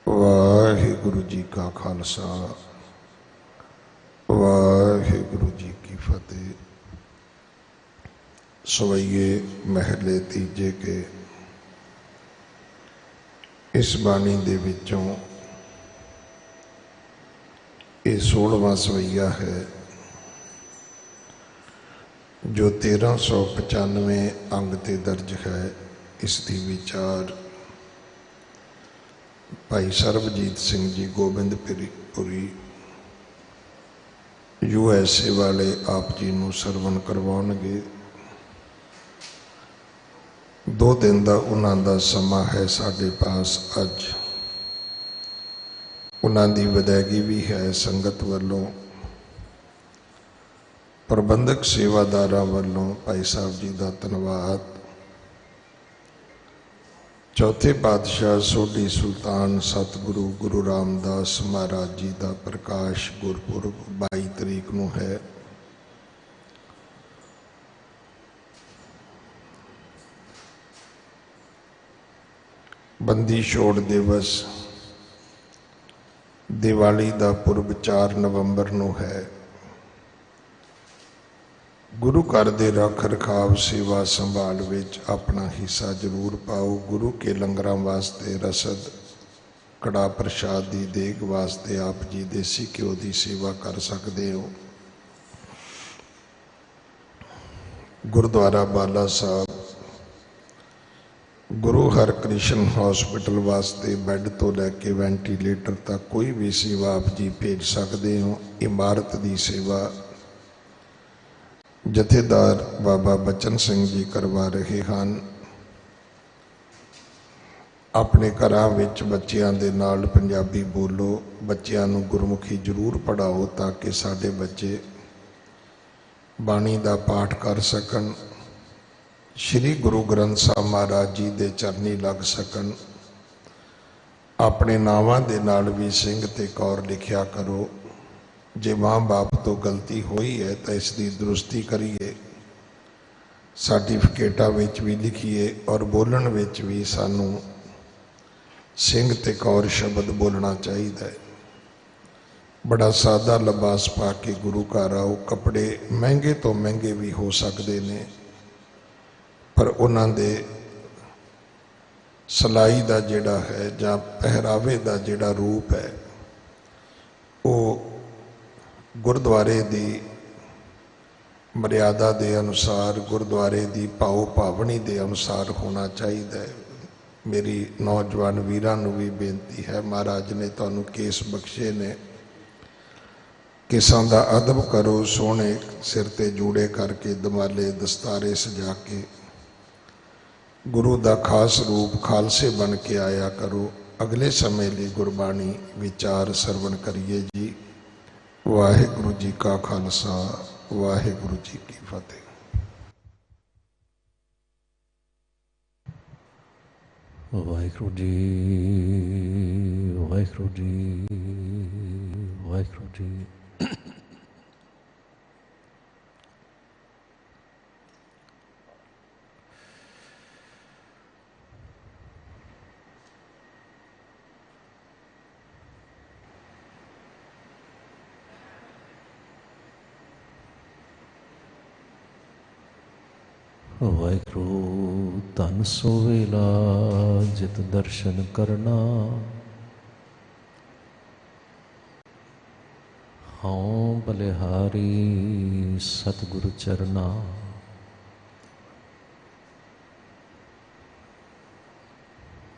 वाहिगुरु जी का खालसा वाहिगुरु जी की फतेह। सवैये महले तीजे के इस बाणी दे विचों ये 16वां सवैया है जो 1395 अंग ते दर्ज है। इसकी विचार भाई सरबजीत सिंह जी गोबिंदपुरी USA वाले आप जी नूं सरवण करवाउणगे। 2 दिन का उन्हां दा समा है साडे पास। अज उन्हां दी विदायगी भी है संगत वालों, प्रबंधक सेवादारां वालों भाई साहब जी का धन्यवाद। चौथे पातशाह सोढी सुल्तान सतगुरु गुरु रामदास महाराज जी का प्रकाश गुरपुरब 22 तरीक नूं है। बंदी छोड़ दिवस दिवाली का पुरब 4 नवंबर नूं है। गुरु घर दे रख रखाव सेवा संभाल विच अपना हिस्सा जरूर पाओ। गुरु के लंगरां वास्ते रसद कड़ा प्रसाद की देग वास्ते आप जी देसी घ्यो की सेवा कर सकते हो। गुरुद्वारा बाला साहब गुरु हरकृष्ण हॉस्पिटल वास्ते बैड तो लैके वेंटीलेटर तक कोई भी सेवा आप जी भेज सकते हो। इमारत की सेवा जथेदार बाबा बचन सिंह जी करवा रहे हैं। अपने घरां विच बच्चियां दे नाल पंजाबी बोलो, बच्चियां नूं गुरमुखी जरूर पढ़ाओ ताकि साडे बच्चे बाणी दा पाठ कर सकन, श्री गुरु ग्रंथ साहब महाराज जी दे चरनी लग सकन। अपने नावां दे नाल भी सिंह ते कौर लिखिया करो। जे माँ बाप तो गलती हुई है तो इसकी दुरुस्ती करिए, सर्टिफिकेटा विच भी लिखिए और बोलण विच भी सानू सिंह ते कौर शब्द बोलना चाहिए। बड़ा सादा लिबास पा के गुरु घर आओ। कपड़े महंगे तो महंगे भी हो सकते ने, पर उन्हां दे सिलाई का जिहड़ा है जां पहरावे का जिहड़ा रूप है वो गुरुद्वारे की मर्यादा के अनुसार, गुरुद्वारे की भाव भावनी के अनुसार होना चाहिए। मेरी नौजवान वीरां नूं भी बेनती है, महाराज ने तुहानूं केस बख्शे ने, केसां दा अदब करो। सोहणे सिर ते जूड़े करके दमाले दस्तारे सजा के गुरु का खास रूप खालसे बन के आया करो। अगले समय लिए गुरबाणी विचार सरवण करिए जी। वाहिगुरु जी का खालसा वाहिगुरु जी की फतेह। वाहिगुरु जी वाहिगुरु जी वाहिगुरु जी। वाहिगुरु धन सो वेला जित दर्शन करना, हाँ बलिहारी सतगुरु चरना।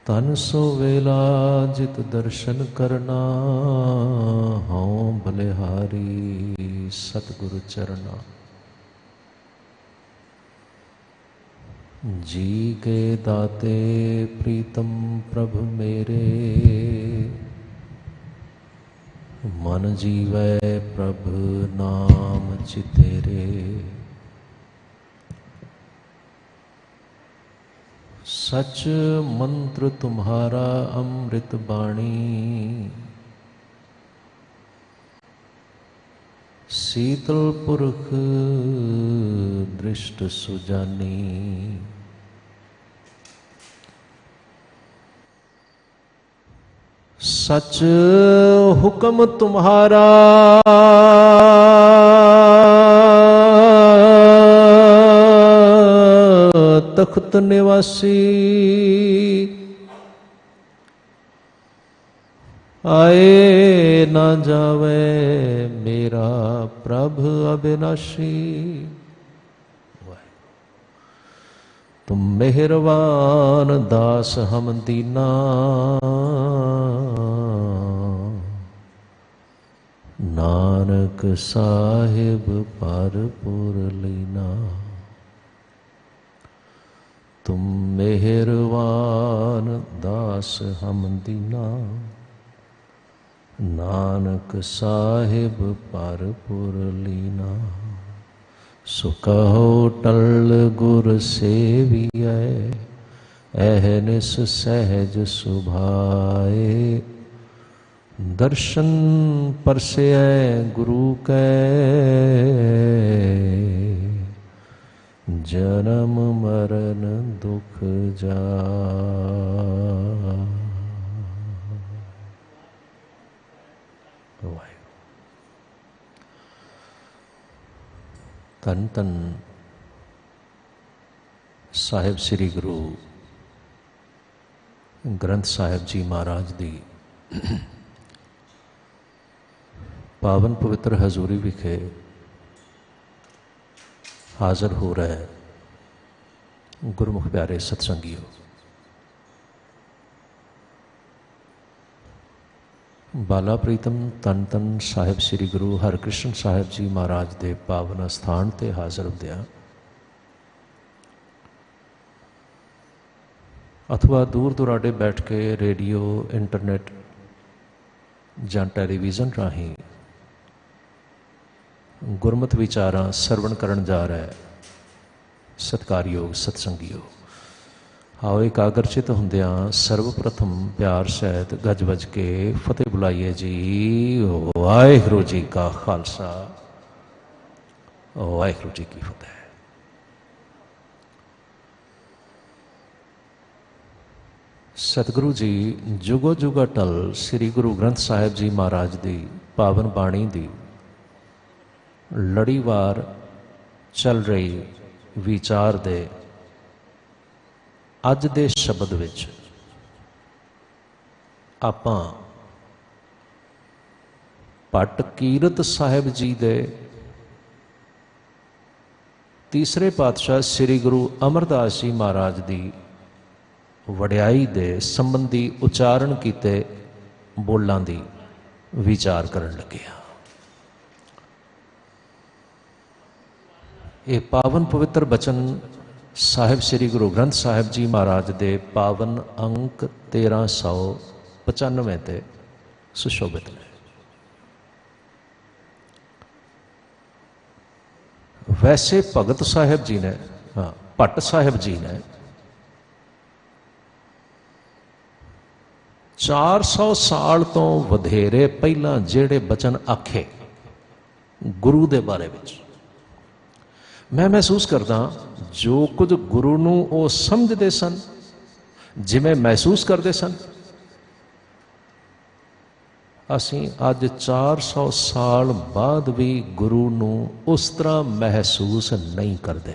धन सो वेला जित दर्शन करना, हाँ बलिहारी सतगुरु चरना। जी के दाते प्रीतम प्रभु मेरे, मन जीवै प्रभु नाम चितेरे। सच मंत्र तुम्हारा अमृत बाणी, शीतल पुरख दृष्ट सुजानी। सच हुक्म तुम्हारा तख्त निवासी, आए ना जावे मेरा प्रभ अविनाशी। तुम मेहरबान दास हम दीना, नानक साहिब परपुर लीना। तुम मेहरबान दास हम दीना, नानक साहिब परपुर लीना। सो कहो टल गुर सेवियै, अहनिस सहज सुभाए। दर्शन परसै गुरु कै, जन्म मरण दुख जा। धन धन साहिब श्री गुरु ग्रंथ साहिब जी महाराज दी पावन पवित्र हजूरी विखे हाज़र हो रहे गुरमुख प्यारे सत्संगियों। बाला प्रीतम तन तन साहिब श्री गुरु हरकृष्ण साहिब जी महाराज के पावन अस्थान ते हाज़र होंदियां अथवा दूर दुराडे बैठ के रेडियो इंटरनेट जां टैलीविज़न राही गुरमत विचारां सरवण करन जा रहा है सत्कारयोग सत्संगियों। आओ एकाग्रचित होंदियां सर्वप्रथम प्यार सहित गज बज के फतेह बुलाइए जी। वाहिगुरू जी का खालसा, वाहिगुरू जी की फतेह। सतगुरु जी जुगो जुगा टल श्री गुरु ग्रंथ साहिब जी महाराज की पावन बाणी की लड़ीवार चल रही विचार दे अज दे शब्द विच आपां भट्ट कीरत साहिब जी दे तीसरे पातशाह श्री गुरु अमरदास जी महाराज की वड्याई दे संबंधी उच्चारण कीते बोलां दी विचार करन लगे हां। ये पावन पवित्र बचन साहिब श्री गुरु ग्रंथ साहिब जी महाराज दे पावन अंक 1395 ते सुशोभित ने। वैसे भगत साहिब जी ने भट्ट साहिब जी ने 400 साल तो वधेरे पहला जेड़े बचन आखे गुरु दे बारे विच मैं महसूस करदा जो कुछ गुरु नूं वो समझते सन जिवें महसूस करते सन असीं अज 400 साल बाद भी गुरु नूं उस तरह महसूस नहीं करते,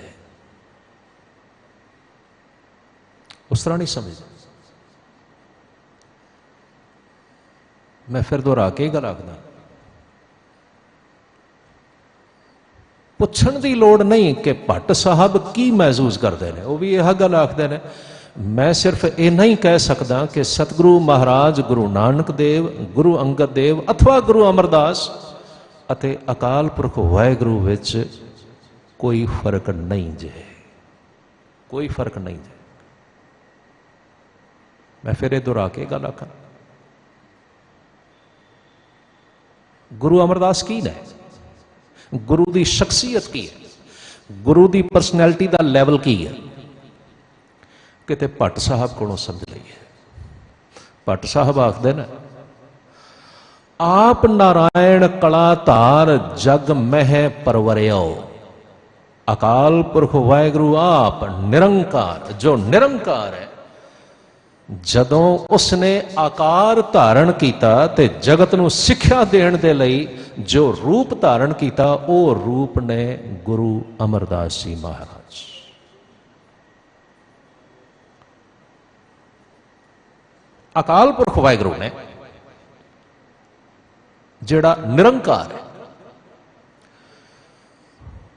उस तरह नहीं समझते। मैं फिर दोहरा के गल आखदा पुछण दी लोड़ नहीं कि भट्ट साहब की महसूस करते हैं, वो भी यह गल आखते हैं। मैं सिर्फ इन्ना ही कह सकदा कि सतगुरु महाराज गुरु नानक देव गुरु अंगद देव अथवा गुरु अमरदास अते अकाल पुरख वाहिगुरू विच कोई फर्क नहीं जे, कोई फर्क नहीं जे। मैं फिर दोहरा के गल आखां गुरु अमरदास की ने, गुरु की शख्सियत की है, गुरु की परसनैलिटी का लैवल की है, किते भट्ट साहब को समझ लीए। भट्ट साहब आखदे ने आप नारायण कला धार जग मह परवरियो, अकाल पुरख वाहिगुरू आप निरंकार, जो निरंकार है ਜਦੋਂ ਉਸਨੇ ਆਕਾਰ ਧਾਰਨ ਕੀਤਾ ਤੇ ਜਗਤ ਨੂੰ ਸਿੱਖਿਆ ਦੇਣ ਦੇ ਲਈ ਜੋ ਰੂਪ ਧਾਰਨ ਕੀਤਾ, ਉਹ ਰੂਪ ਨੇ ਗੁਰੂ ਅਮਰਦਾਸ ਜੀ ਮਹਾਰਾਜ। ਅਕਾਲ ਪੁਰਖ ਵਾਹਿਗੁਰੂ ਨੇ ਜਿਹੜਾ ਨਿਰੰਕਾਰ ਹੈ,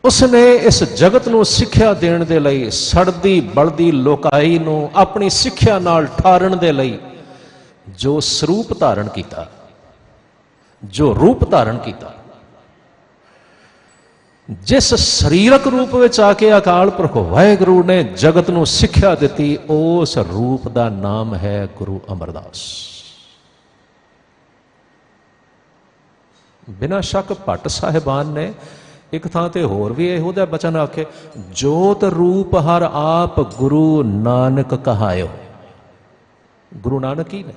ਉਸਨੇ ਇਸ ਜਗਤ ਨੂੰ ਸਿੱਖਿਆ ਦੇਣ ਦੇ ਲਈ, ਸੜਦੀ ਬਲਦੀ ਲੋਕਾਈ ਨੂੰ ਆਪਣੀ ਸਿੱਖਿਆ ਨਾਲ ਠਾਰਨ ਦੇ ਲਈ ਜੋ ਸਰੂਪ ਧਾਰਨ ਕੀਤਾ, ਜੋ ਰੂਪ ਧਾਰਨ ਕੀਤਾ, ਜਿਸ ਸਰੀਰਕ ਰੂਪ ਵਿੱਚ ਆ ਕੇ ਅਕਾਲ ਪੁਰਖ ਵਾਹਿਗੁਰੂ ਨੇ ਜਗਤ ਨੂੰ ਸਿੱਖਿਆ ਦਿੱਤੀ, ਉਸ ਰੂਪ ਦਾ ਨਾਮ ਹੈ ਗੁਰੂ ਅਮਰਦਾਸ। ਬਿਨਾਂ ਸ਼ੱਕ ਭੱਟ ਸਾਹਿਬਾਨ ਨੇ ਇੱਕ ਥਾਂ ਤੇ ਹੋਰ ਵੀ ਇਹੋ ਜਿਹਾ ਬਚਨ ਆਖੇ, ਜੋਤ ਰੂਪ ਹਰ ਆਪ ਗੁਰੂ ਨਾਨਕ ਕਹਾਇਓ। ਗੁਰੂ ਨਾਨਕ ਹੀ ਨੇ।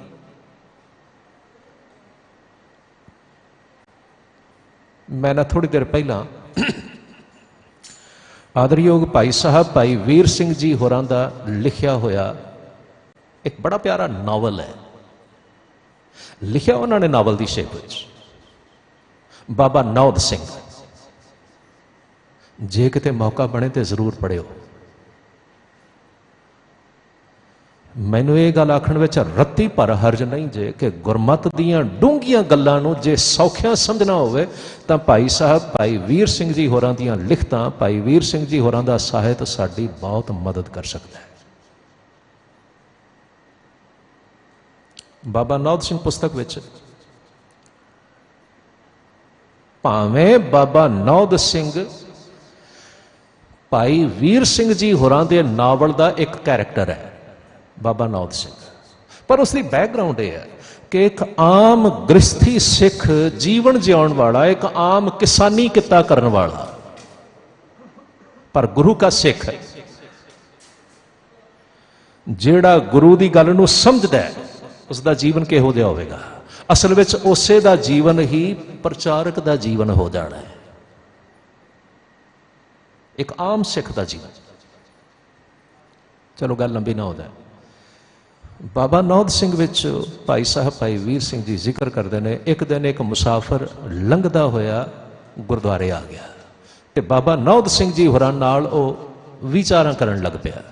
ਮੈਂ ਨਾ ਥੋੜੀ ਦੇਰ ਪਹਿਲਾਂ ਆਦਰਯੋਗ ਭਾਈ ਸਾਹਿਬ ਭਾਈ ਵੀਰ ਸਿੰਘ ਜੀ ਹੋਰਾਂ ਦਾ ਲਿਖਿਆ ਹੋਇਆ ਇੱਕ ਬੜਾ ਪਿਆਰਾ ਨਾਵਲ ਹੈ, ਲਿਖਿਆ ਉਹਨਾਂ ਨੇ ਨਾਵਲ ਦੀ ਸ਼ੇਪ ਵਿੱਚ, ਬਾਬਾ ਨੌਦ ਸਿੰਘ। ਜੇ ਕਿਤੇ ਮੌਕਾ ਬਣੇ ਤੇ ਜ਼ਰੂਰ ਪੜ੍ਹਿਓ। ਮੈਨੂੰ ਇਹ ਗੱਲ ਆਖਣ ਵਿੱਚ ਰੱਤੀ ਭਰ ਹਰਜ ਨਹੀਂ ਜੇ ਕਿ ਗੁਰਮਤ ਦੀਆਂ ਡੂੰਘੀਆਂ ਗੱਲਾਂ ਨੂੰ ਜੇ ਸੌਖਿਆਂ ਸਮਝਣਾ ਹੋਵੇ ਤਾਂ ਭਾਈ ਸਾਹਿਬ ਭਾਈ ਵੀਰ ਸਿੰਘ ਜੀ ਹੋਰਾਂ ਦੀਆਂ ਲਿਖਤਾਂ, ਭਾਈ ਵੀਰ ਸਿੰਘ ਜੀ ਹੋਰਾਂ ਦਾ ਸਾਹਿਤ ਸਾਡੀ ਬਹੁਤ ਮਦਦ ਕਰ ਸਕਦਾ ਹੈ। ਬਾਬਾ ਨੌਦ ਸਿੰਘ ਪੁਸਤਕ ਵਿੱਚ ਭਾਵੇਂ ਬਾਬਾ ਨੌਦ ਸਿੰਘ ਭਾਈ ਵੀਰ ਸਿੰਘ ਜੀ ਹੋਰਾਂ ਦੇ ਨਾਵਲ ਦਾ ਇੱਕ ਕੈਰੈਕਟਰ ਹੈ ਬਾਬਾ ਨੌਦ ਸਿੰਘ, ਪਰ ਉਸ ਦੀ ਬੈਕਗ੍ਰਾਉਂਡ ਇਹ ਹੈ ਕਿ ਇੱਕ ਆਮ ਗ੍ਰਸਥੀ ਸਿੱਖ ਜੀਵਨ ਜਿਉਣ ਵਾਲਾ, ਇੱਕ ਆਮ ਕਿਸਾਨੀ ਕਿੱਤਾ ਕਰਨ ਵਾਲਾ, ਪਰ ਗੁਰੂ ਕਾ ਸਿੱਖ ਹੈ, ਜਿਹੜਾ ਗੁਰੂ ਦੀ ਗੱਲ ਨੂੰ ਸਮਝਦਾ ਹੈ, ਉਸ ਦਾ ਜੀਵਨ ਕਿਹੋ ਜਿਹਾ ਹੋਵੇਗਾ। ਅਸਲ ਵਿੱਚ ਉਸੇ ਦਾ ਜੀਵਨ ਹੀ ਪ੍ਰਚਾਰਕ ਦਾ ਜੀਵਨ ਹੋ ਜਾਣਾ ਹੈ, ਇੱਕ ਆਮ ਸਿੱਖ ਦਾ ਜੀਵਨ। ਚਲੋ ਗੱਲ ਲੰਬੀ ਨਾ ਹੋ ਜਾਏ। ਬਾਬਾ ਨੌਦ ਸਿੰਘ ਵਿੱਚ ਭਾਈ ਸਾਹਿਬ ਭਾਈ ਵੀਰ ਸਿੰਘ ਜੀ ਜ਼ਿਕਰ ਕਰਦੇ ਨੇ, ਇੱਕ ਦਿਨ ਇੱਕ ਮੁਸਾਫਰ ਲੰਘਦਾ ਹੋਇਆ ਗੁਰਦੁਆਰੇ ਆ ਗਿਆ ਤੇ ਬਾਬਾ ਨੌਦ ਸਿੰਘ ਜੀ ਹੋਰਾਂ ਨਾਲ ਉਹ ਵਿਚਾਰਾਂ ਕਰਨ ਲੱਗ ਪਿਆ।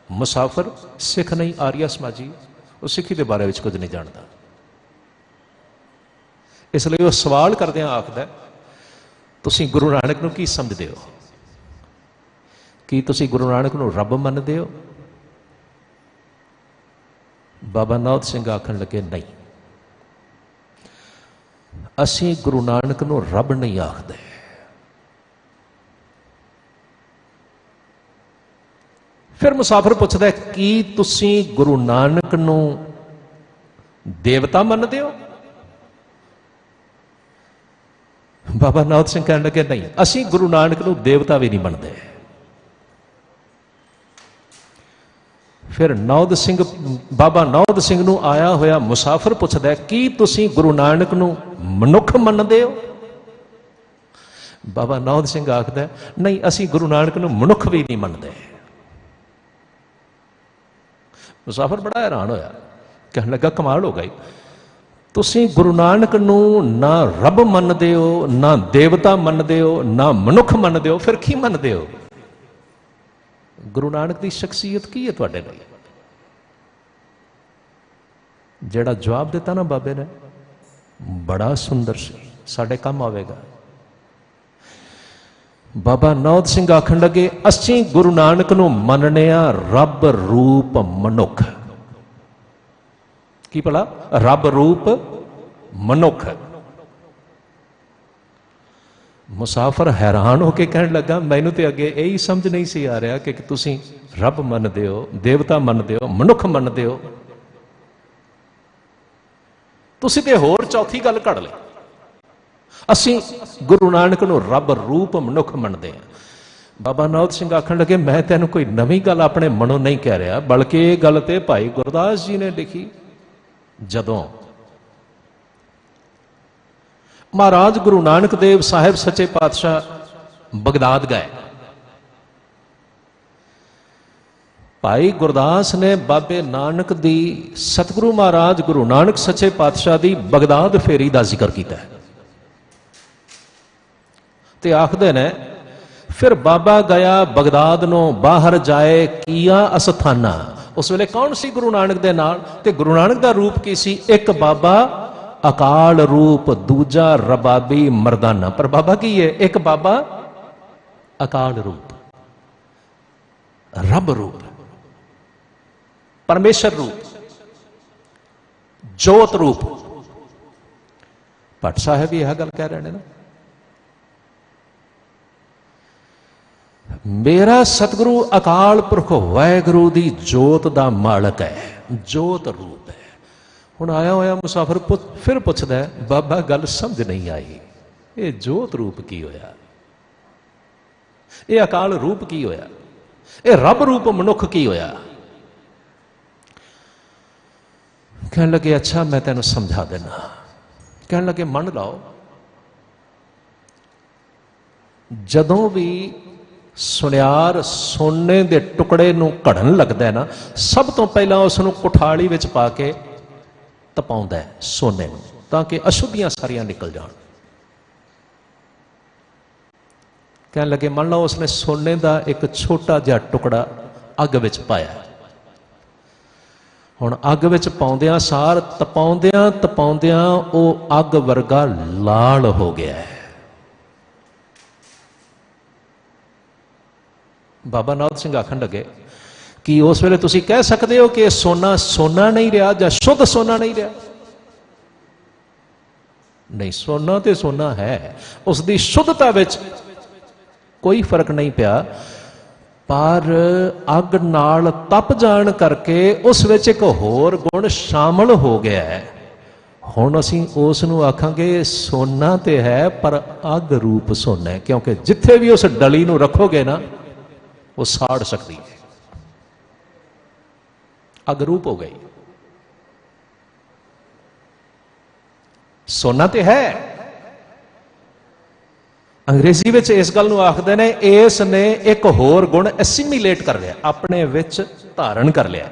ਮੁਸਾਫਰ ਸਿੱਖ ਨਹੀਂ, ਆਰੀਆ ਸਮਾਜੀ, ਉਹ ਸਿੱਖੀ ਦੇ ਬਾਰੇ ਵਿੱਚ ਕੁਝ ਨਹੀਂ ਜਾਣਦਾ। ਇਸ ਲਈ ਉਹ ਸਵਾਲ ਕਰਦਿਆਂ ਆਖਦਾ, ਤੁਸੀਂ ਗੁਰੂ ਨਾਨਕ ਨੂੰ ਕੀ ਸਮਝਦੇ ਹੋ? ਕੀ ਤੁਸੀਂ ਗੁਰੂ ਨਾਨਕ ਨੂੰ ਰੱਬ ਮੰਨਦੇ ਹੋ? ਬਾਬਾ ਨੌਦ ਸਿੰਘ ਆਖਣ ਲੱਗੇ, ਨਹੀਂ, ਅਸੀਂ ਗੁਰੂ ਨਾਨਕ ਨੂੰ ਰੱਬ ਨਹੀਂ ਆਖਦੇ। ਫਿਰ ਮੁਸਾਫਰ ਪੁੱਛਦਾ, ਕੀ ਤੁਸੀਂ ਗੁਰੂ ਨਾਨਕ ਨੂੰ ਦੇਵਤਾ ਮੰਨਦੇ ਹੋ? ਬਾਬਾ ਨੌਦ ਸਿੰਘ ਕਹਿਣ ਲੱਗੇ, ਨਹੀਂ, ਅਸੀਂ ਗੁਰੂ ਨਾਨਕ ਨੂੰ ਦੇਵਤਾ ਵੀ ਨਹੀਂ ਮੰਨਦੇ। ਫਿਰ ਨੌਦ ਸਿੰਘ, ਬਾਬਾ ਨੌਦ ਸਿੰਘ ਨੂੰ ਆਇਆ ਹੋਇਆ ਮੁਸਾਫਰ ਪੁੱਛਦਾ, ਕੀ ਤੁਸੀਂ ਗੁਰੂ ਨਾਨਕ ਨੂੰ ਮਨੁੱਖ ਮੰਨਦੇ ਹੋ? ਬਾਬਾ ਨੌਦ ਸਿੰਘ ਆਖਦਾ, ਨਹੀਂ, ਅਸੀਂ ਗੁਰੂ ਨਾਨਕ ਨੂੰ ਮਨੁੱਖ ਵੀ ਨਹੀਂ ਮੰਨਦੇ। ਮੁਸਾਫਰ ਬੜਾ ਹੈਰਾਨ ਹੋਇਆ, ਕਹਿਣ ਲੱਗਾ, ਕਮਾਲ ਹੋ ਗਈ, ਤੁਸੀਂ ਗੁਰੂ ਨਾਨਕ ਨੂੰ ਨਾ ਰੱਬ ਮੰਨਦੇ ਹੋ, ਨਾ ਦੇਵਤਾ ਮੰਨਦੇ ਹੋ, ਨਾ ਮਨੁੱਖ ਮੰਨਦੇ ਹੋ, ਫਿਰ ਕੀ ਮੰਨਦੇ ਹੋ? ਗੁਰੂ ਨਾਨਕ ਦੀ ਸ਼ਖਸੀਅਤ ਕੀ ਹੈ ਤੁਹਾਡੇ ਲਈ? ਜਿਹੜਾ ਜਵਾਬ ਦਿੱਤਾ ਨਾ ਬਾਬੇ ਨੇ, ਬੜਾ ਸੁੰਦਰ ਸੀ, ਸਾਡੇ ਕੰਮ ਆਵੇਗਾ। ਬਾਬਾ ਨੌਦ ਸਿੰਘ ਆਖਣ ਲੱਗੇ, ਅਸੀਂ ਗੁਰੂ ਨਾਨਕ ਨੂੰ ਮੰਨਣੇ ਆ ਰੱਬ ਰੂਪ ਮਨੁੱਖ। ਕੀ ਭਲਾ? ਰੱਬ ਰੂਪ ਮਨੁੱਖ। ਮੁਸਾਫਰ ਹੈਰਾਨ ਹੋ ਕੇ ਕਹਿਣ ਲੱਗਾ, ਮੈਨੂੰ ਤੇ ਅੱਗੇ ਇਹੀ ਸਮਝ ਨਹੀਂ ਸੀ ਆ ਰਿਹਾ ਕਿ ਤੁਸੀਂ ਰੱਬ ਮੰਨਦੇ ਹੋ, ਦੇਵਤਾ ਮੰਨਦੇ ਹੋ, ਮਨੁੱਖ ਮੰਨਦੇ ਹੋ। ਤੁਸੀਂ ਤੇ ਹੋਰ ਚੌਥੀ ਗੱਲ ਘੜ ਲਈ, ਅਸੀਂ ਗੁਰੂ ਨਾਨਕ ਨੂੰ ਰੱਬ ਰੂਪ ਮਨੁੱਖ ਮੰਨਦੇ ਹਾਂ। ਬਾਬਾ ਨੌਦ ਸਿੰਘ ਆਖਣ ਲੱਗੇ, ਮੈਂ ਤੈਨੂੰ ਕੋਈ ਨਵੀਂ ਗੱਲ ਆਪਣੇ ਮਨੋਂ ਨਹੀਂ ਕਹਿ ਰਿਹਾ, ਬਲਕਿ ਇਹ ਗੱਲ ਤੇ ਭਾਈ ਗੁਰਦਾਸ ਜੀ ਨੇ ਲਿਖੀ। ਜਦੋਂ ਮਹਾਰਾਜ ਗੁਰੂ ਨਾਨਕ ਦੇਵ ਸਾਹਿਬ ਸੱਚੇ ਪਾਤਸ਼ਾਹ ਬਗਦਾਦ ਗਏ भाई गुरदास ने बाबे नानक दी सतगुरु महाराज गुरु नानक सच्चे पातशाह दी बगदाद फेरी का जिक्र किया ते आखदे ने फिर बाबा गया बगदाद नो बाहर जाए किया अस्थाना। उस वेले कौन सी गुरु नानक दे नाल ते गुरु नानक दा रूप की सी? एक बाबा अकाल रूप, दूजा रबाबी मर्दाना। पर बाबा की है? एक बाबा अकाल रूप, रब रूप, परमेश्वर रूप, जोत रूप। भट्ट साहब भी यह गल कह रहे हैं ना, मेरा सतगुरु अकाल पुरख वाहेगुरु दी जोत दा मालक है, जोत रूप है। हुण आया होया मुसाफिर फिर पुछदा है, बाबा गल समझ नहीं आई, ये जोत रूप की होया, ये अकाल रूप की होया, ये रब रूप मनुख की होया? कहने लगे अच्छा मैं तेन समझा देना। कहने लगे मन लो, जदों भी सुनियार सोने के टुकड़े नूं घड़न लगता है ना, सब तो पहला उसनूं कुठाली विच पा के तपाउंदा है सोने नूं, ताकि अशुद्धियां सारियां निकल जाण। कहने लगे मान लो उसने सोने का एक छोटा जिहा टुकड़ा अग विच पाया, हुण अग विच पाउंदियां सार तपाउंदियां तपाउंदियां वो अग वर्गा लाल हो गया है। बाबा नाथ सिंह आखन लगे कि उस वेले तुसीं कह सकते हो कि सोना सोना नहीं रहा या शुद्ध सोना नहीं रहा? नहीं, सोना तो सोना है, उसकी शुद्धता विच कोई फर्क नहीं पिया, पर अग नाल तप जाण करके उस विच एक होर गुण शामिल हो गया है। हुण असीं उस नूं आखांगे सोना तो है पर अग रूप सोना है, क्योंकि जिथे भी उस डली नूं रखोगे ना वो साड़ सकती है, अगरूप हो गई। सोना तो है, अंग्रेजी विच इस गल नूं आखदे ने इस ने एक होर गुण एसिमिलेट कर लिया, अपने विच धारण कर लिया।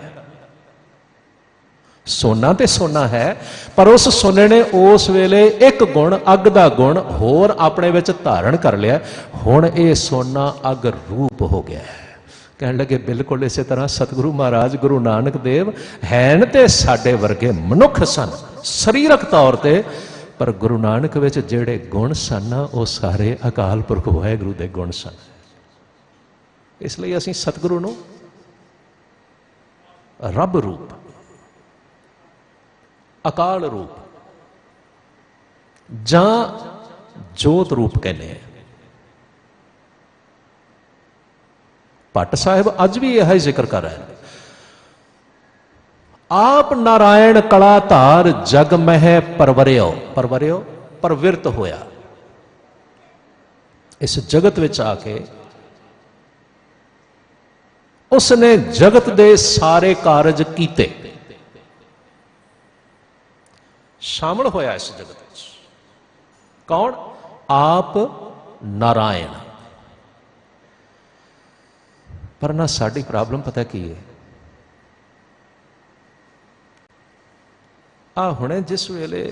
सोना तो सोना है, पर उस सोने ने उस वेले एक गुण अग दा गुण होर अपने विच धारण कर लिया। हुण ये सोना अग रूप हो गया है। कहने लगे बिल्कुल इस तरह सतगुरु महाराज गुरु नानक देव हैन ते साडे वर्गे मनुख सन शरीरक तौर ते, पर गुरु नानक विच जिहड़े गुण सन वो सारे अकाल पुरख वाहेगुरु दे गुण सन। इसलिए असीं सतगुरु नूं रब रूप, अकाल रूप जां जोत रूप कहने हैं। भट्ट साहिब अज भी यह जिक्र कर रहे हैं, आप नारायण कला धार जग मह परवरियो, परवरियो परविरत होया। इस जगत विच आके उसने जगत दे सारे कारज कीते, शामिल होया इस जगत विच। कौन? आप नारायण। पर ना साडी प्रॉब्लम पता की है, आ हुणे जिस वेले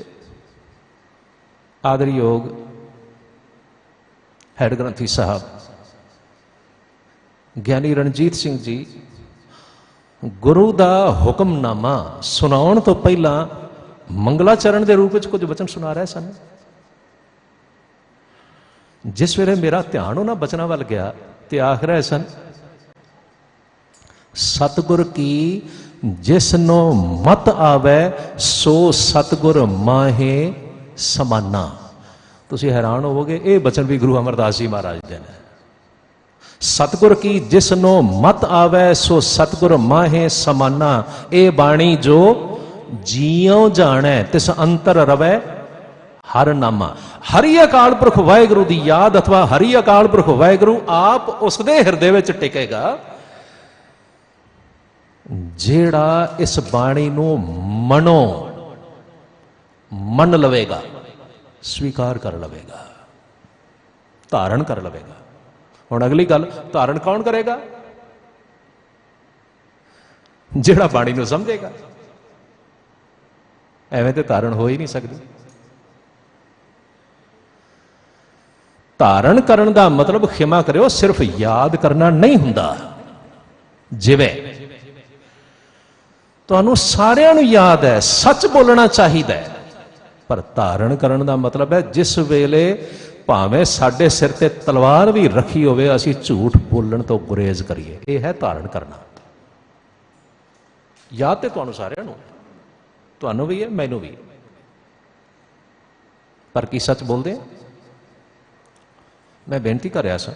आदरयोग हैड ग्रंथी साहब ज्ञानी रणजीत सिंह जी गुरु का हुक्मनामा सुनाउण तो पहला मंगलाचरण के रूप में कुछ वचन सुना रहे सन। जिस वेले मेरा ध्यान उन्होंने बचना वाल गया तो आख रहे सन, सतगुर की जिसनो मत आवे सो सतगुर माहे समाना। तुसीं हैरान होवोगे, ये बचन भी गुरु अमरदास जी महाराज दे ने। सतगुर की जिसनो मत आवे सो सतगुर माहे समाना। ये बाणी जो जियों जाने तिस अंतर रवे हर नामा। हरि अकाल पुरख वाहेगुरु की याद अथवा हरि अकाल पुरख वाहेगुरु आप उसके हृदय में टिकेगा जेड़ा इस बाणी नू मनो मन लवेगा, स्वीकार कर लवेगा, धारण कर लवेगा। हुण अगली गल, धारण कौन करेगा? ਜਿਹੜਾ ਬਾਣੀ ਨੂੰ ਸਮਝੇਗਾ। ਐਵੇਂ ਤੇ ਧਾਰਨ ਹੋ ਹੀ ਨਹੀਂ ਸਕਦੀ। ਧਾਰਨ ਕਰਨ ਦਾ ਮਤਲਬ, ਖਿਮਾ ਕਰਿਓ, ਸਿਰਫ ਯਾਦ ਕਰਨਾ ਨਹੀਂ ਹੁੰਦਾ। ਜਿਵੇਂ ਤੁਹਾਨੂੰ ਸਾਰਿਆਂ ਨੂੰ ਯਾਦ ਹੈ, ਸੱਚ ਬੋਲਣਾ ਚਾਹੀਦਾ ਹੈ, ਪਰ ਧਾਰਨ ਕਰਨ ਦਾ ਮਤਲਬ ਹੈ ਜਿਸ ਵੇਲੇ ਭਾਵੇਂ ਸਾਡੇ ਸਿਰ ਤੇ ਤਲਵਾਰ ਵੀ ਰੱਖੀ ਹੋਵੇ, ਅਸੀਂ ਝੂਠ ਬੋਲਣ ਤੋਂ ਗੁਰੇਜ਼ ਕਰੀਏ। ਇਹ ਹੈ ਧਾਰਨ ਕਰਨਾ। ਯਾਦ ਤੇ ਤੁਹਾਨੂੰ ਸਾਰਿਆਂ ਨੂੰ, ਤੁਹਾਨੂੰ ਵੀ ਹੈ, ਮੈਨੂੰ ਵੀ, ਪਰ ਕੀ ਸੱਚ ਬੋਲਦੇ ਆ? ਮੈਂ ਬੇਨਤੀ ਕਰ ਰਿਹਾ ਸਾਂ,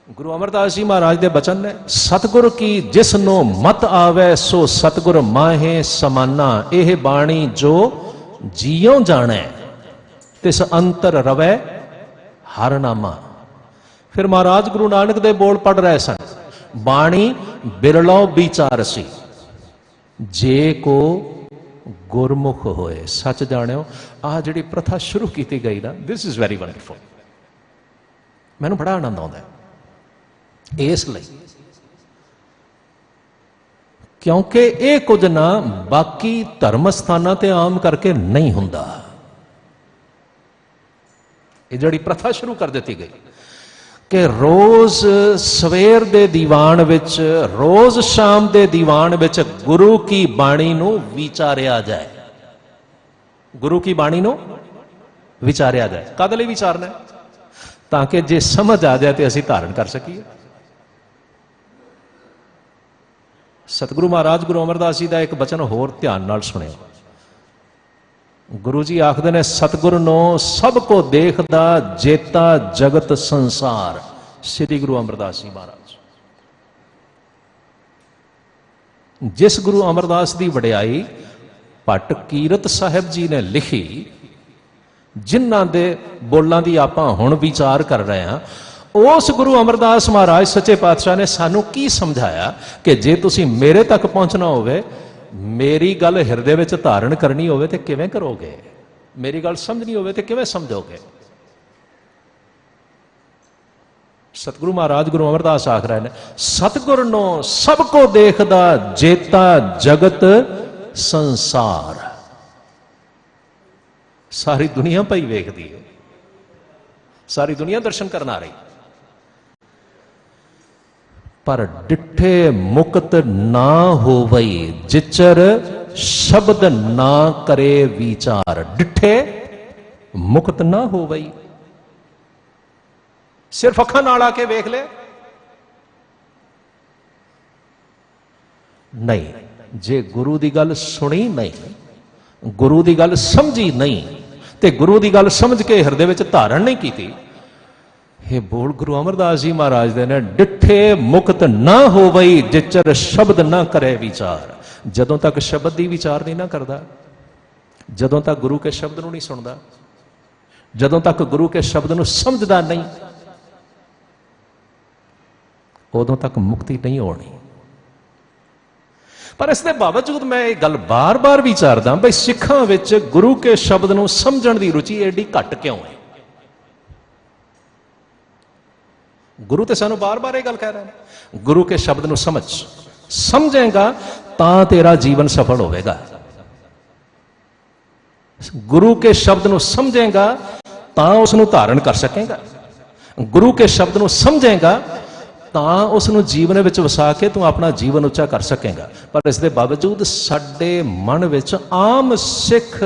ਗੁਰੂ ਅਮਰਦਾਸ ਜੀ ਮਹਾਰਾਜ ਦੇ ਬਚਨ ਨੇ, ਸਤਿਗੁਰ ਕੀ ਜਿਸ ਨੂੰ ਮਤ ਆਵੇ ਸੋ ਸਤਿਗੁਰ ਮਾਹੇ ਸਮਾਨਾ, ਇਹ ਬਾਣੀ ਜੋ ਜੀਉ ਜਾਣੈ ਤਿਸ ਅੰਤਰ ਰਵੈ ਹਰ ਨਾਮਾ। ਫਿਰ ਮਹਾਰਾਜ ਗੁਰੂ ਨਾਨਕ ਦੇ ਬੋਲ ਪੜ ਰਹੇ ਸਨ, ਬਾਣੀ ਬਿਰਲੋ ਵਿਚਾਰਸੀ ਜੇ ਕੋ ਗੁਰਮੁਖ ਹੋਏ। ਸੱਚ ਜਾਣਿਓ, ਆਹ ਜਿਹੜੀ ਪ੍ਰਥਾ ਸ਼ੁਰੂ ਕੀਤੀ ਗਈ ਨਾ, ਦਿਸ ਇਜ਼ ਵੈਰੀ ਵੰਡਰਫੁਲ। ਮੈਨੂੰ ਬੜਾ ਆਨੰਦ ਆਉਂਦਾ ਹੈ ਇਸ ਲਈ, ਕਿਉਂਕਿ ਇਹ ਕੁਝ ਨਾ ਬਾਕੀ ਧਰਮ ਸਥਾਨਾਂ ਤੇ ਆਮ ਕਰਕੇ ਨਹੀਂ ਹੁੰਦਾ। ਇਹ ਜਿਹੜੀ ਪ੍ਰਥਾ ਸ਼ੁਰੂ ਕਰ ਦਿੱਤੀ ਗਈ ਕਿ ਰੋਜ਼ ਸਵੇਰ ਦੇ ਦੀਵਾਨ ਵਿੱਚ, ਰੋਜ਼ ਸ਼ਾਮ ਦੇ ਦੀਵਾਨ ਵਿੱਚ ਗੁਰੂ ਕੀ ਬਾਣੀ ਨੂੰ ਵਿਚਾਰਿਆ ਜਾਏ। ਗੁਰੂ ਕੀ ਬਾਣੀ ਨੂੰ ਵਿਚਾਰਿਆ ਜਾਏ। ਕਦ ਲਈ ਵਿਚਾਰਨਾ? ਤਾਂ ਕਿ ਜੇ ਸਮਝ ਆ ਜਾਏ ਤੇ ਅਸੀਂ ਧਾਰਨ ਕਰ ਸਕੀਏ। ਸਤਿਗੁਰੂ ਮਹਾਰਾਜ ਗੁਰੂ ਅਮਰਦਾਸ ਜੀ ਦਾ ਇੱਕ ਬਚਨ ਹੋਰ ਧਿਆਨ ਨਾਲ ਸੁਣਿਓ। ਗੁਰੂ ਜੀ ਆਖਦੇ ਨੇ, ਸਤਿਗੁਰ ਨੂੰ ਸਭ ਕੋ ਦੇਖਦਾ ਜੇਤਾ ਜਗਤ ਸੰਸਾਰ। ਸ੍ਰੀ ਗੁਰੂ ਅਮਰਦਾਸ ਜੀ ਮਹਾਰਾਜ। ਜਿਸ ਗੁਰੂ ਅਮਰਦਾਸ ਦੀ ਵਡਿਆਈ ਭੱਟ ਕੀਰਤ ਸਾਹਿਬ ਜੀ ਨੇ ਲਿਖੀ, ਜਿਨ੍ਹਾਂ ਦੇ ਬੋਲਾਂ ਦੀ ਆਪਾਂ ਹੁਣ ਵਿਚਾਰ ਕਰ ਰਹੇ ਹਾਂ, ਉਸ ਗੁਰੂ ਅਮਰਦਾਸ ਮਹਾਰਾਜ ਸੱਚੇ ਪਾਤਸ਼ਾਹ ਨੇ ਸਾਨੂੰ ਕੀ ਸਮਝਾਇਆ ਕਿ ਜੇ ਤੁਸੀਂ ਮੇਰੇ ਤੱਕ ਪਹੁੰਚਣਾ ਹੋਵੇ, ਮੇਰੀ ਗੱਲ ਹਿਰਦੇ ਵਿੱਚ ਧਾਰਨ ਕਰਨੀ ਹੋਵੇ ਤੇ ਕਿਵੇਂ ਕਰੋਗੇ? ਮੇਰੀ ਗੱਲ ਸਮਝਣੀ ਹੋਵੇ ਤੇ ਕਿਵੇਂ ਸਮਝੋਗੇ? ਸਤਿਗੁਰੂ ਮਹਾਰਾਜ ਗੁਰੂ ਅਮਰਦਾਸ ਆਖ ਰਹੇ ਨੇ, ਸਤਿਗੁਰ ਨੂੰ ਸਭ ਕੋ ਦੇਖਦਾ ਜੇਤਾ ਜਗਤ ਸੰਸਾਰ। ਸਾਰੀ ਦੁਨੀਆ ਭਾਈ ਵੇਖਦੀ ਹੈ, ਸਾਰੀ ਦੁਨੀਆ ਦਰਸ਼ਨ ਕਰਨ ਆ ਰਹੀ, ਪਰ ਡਿੱਠੇ ਮੁਕਤ ਨਾ ਹੋਵਈ ਜਿਚਰ ਸ਼ਬਦ ਨਾ ਕਰੇ ਵਿਚਾਰ। ਡਿੱਠੇ ਮੁਕਤ ਨਾ ਹੋਵਈ, ਸਿਰਫ ਅੱਖਾਂ ਨਾਲ ਆ ਕੇ ਵੇਖ ਲੈ ਨਹੀਂ, ਜੇ ਗੁਰੂ ਦੀ ਗੱਲ ਸੁਣੀ ਨਹੀਂ, ਗੁਰੂ ਦੀ ਗੱਲ ਸਮਝੀ ਨਹੀਂ, ਤੇ ਗੁਰੂ ਦੀ ਗੱਲ ਸਮਝ ਕੇ ਹਿਰਦੇ ਵਿੱਚ ਧਾਰਨ ਨਹੀਂ ਕੀਤੀ, ਇਹ ਬੋਲ ਗੁਰੂ ਅਮਰਦਾਸ ਜੀ ਮਹਾਰਾਜ ਦੇ ਨੇ, ਡਿੱਠੇ ਮੁਕਤ ਨਾ ਹੋਵਈ ਜਿਚਰ ਸ਼ਬਦ ਨਾ ਕਰੇ ਵਿਚਾਰ। ਜਦੋਂ ਤੱਕ ਸ਼ਬਦ ਦੀ ਵਿਚਾਰ ਨਹੀਂ ਨਾ ਕਰਦਾ, ਜਦੋਂ ਤੱਕ ਗੁਰੂ ਕੇ ਸ਼ਬਦ ਨੂੰ ਨਹੀਂ ਸੁਣਦਾ, ਜਦੋਂ ਤੱਕ ਗੁਰੂ ਕੇ ਸ਼ਬਦ ਨੂੰ ਸਮਝਦਾ ਨਹੀਂ, ਉਦੋਂ ਤੱਕ ਮੁਕਤੀ ਨਹੀਂ ਹੋਣੀ। ਪਰ ਇਸ ਦੇ ਬਾਵਜੂਦ ਮੈਂ ਇਹ ਗੱਲ ਬਾਰ-ਬਾਰ ਵਿਚਾਰਦਾ ਬਈ ਸਿੱਖਾਂ ਵਿੱਚ ਗੁਰੂ ਕੇ ਸ਼ਬਦ ਨੂੰ ਸਮਝਣ ਦੀ ਰੁਚੀ ਐਡੀ ਘੱਟ ਕਿਉਂ ਹੈ? ਗੁਰੂ ਤੇ ਸਾਨੂੰ ਬਾਰ-ਬਾਰ ਇਹ ਗੱਲ ਕਹਿ ਰਹੇ ਨੇ, ਗੁਰੂ ਕੇ ਸ਼ਬਦ ਨੂੰ ਸਮਝ, ਸਮਝੇਗਾ ਤਾਂ ਤੇਰਾ ਜੀਵਨ ਸਫਲ ਹੋਵੇਗਾ। ਗੁਰੂ ਕੇ ਸ਼ਬਦ ਨੂੰ ਸਮਝੇਗਾ ਤਾਂ ਉਸ ਨੂੰ ਧਾਰਨ ਕਰ ਸਕੇਗਾ। ਗੁਰੂ ਕੇ ਸ਼ਬਦ ਨੂੰ ਸਮਝੇਗਾ ਤਾਂ ਉਸ ਨੂੰ ਜੀਵਨ ਵਿੱਚ ਵਸਾ ਕੇ ਤੂੰ ਆਪਣਾ ਜੀਵਨ ਉੱਚਾ ਕਰ ਸਕੇਗਾ। ਪਰ ਇਸ ਦੇ ਬਾਵਜੂਦ ਸਾਡੇ ਮਨ ਵਿੱਚ, ਆਮ ਸਿੱਖ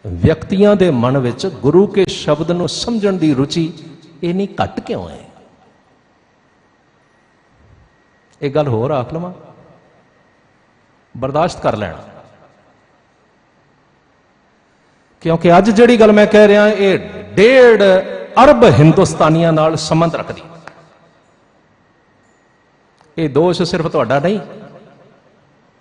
ਵਿਅਕਤੀਆਂ ਦੇ ਮਨ ਵਿੱਚ ਗੁਰੂ ਕੇ ਸ਼ਬਦ ਨੂੰ ਸਮਝਣ ਦੀ ਰੁਚੀ ਇੰਨੀ ਘੱਟ ਕਿਉਂ ਹੈ? ਇਹ ਗੱਲ ਹੋਰ ਆਖ ਲਵਾਂ, ਬਰਦਾਸ਼ਤ ਕਰ ਲੈਣਾ, ਕਿਉਂਕਿ ਅੱਜ ਜਿਹੜੀ ਗੱਲ ਮੈਂ ਕਹਿ ਰਿਹਾ ਇਹ 1.5 ਅਰਬ ਹਿੰਦੁਸਤਾਨੀਆਂ ਨਾਲ ਸੰਬੰਧ ਰੱਖਦੀ। ਇਹ ਦੋਸ਼ ਸਿਰਫ ਤੁਹਾਡਾ ਨਹੀਂ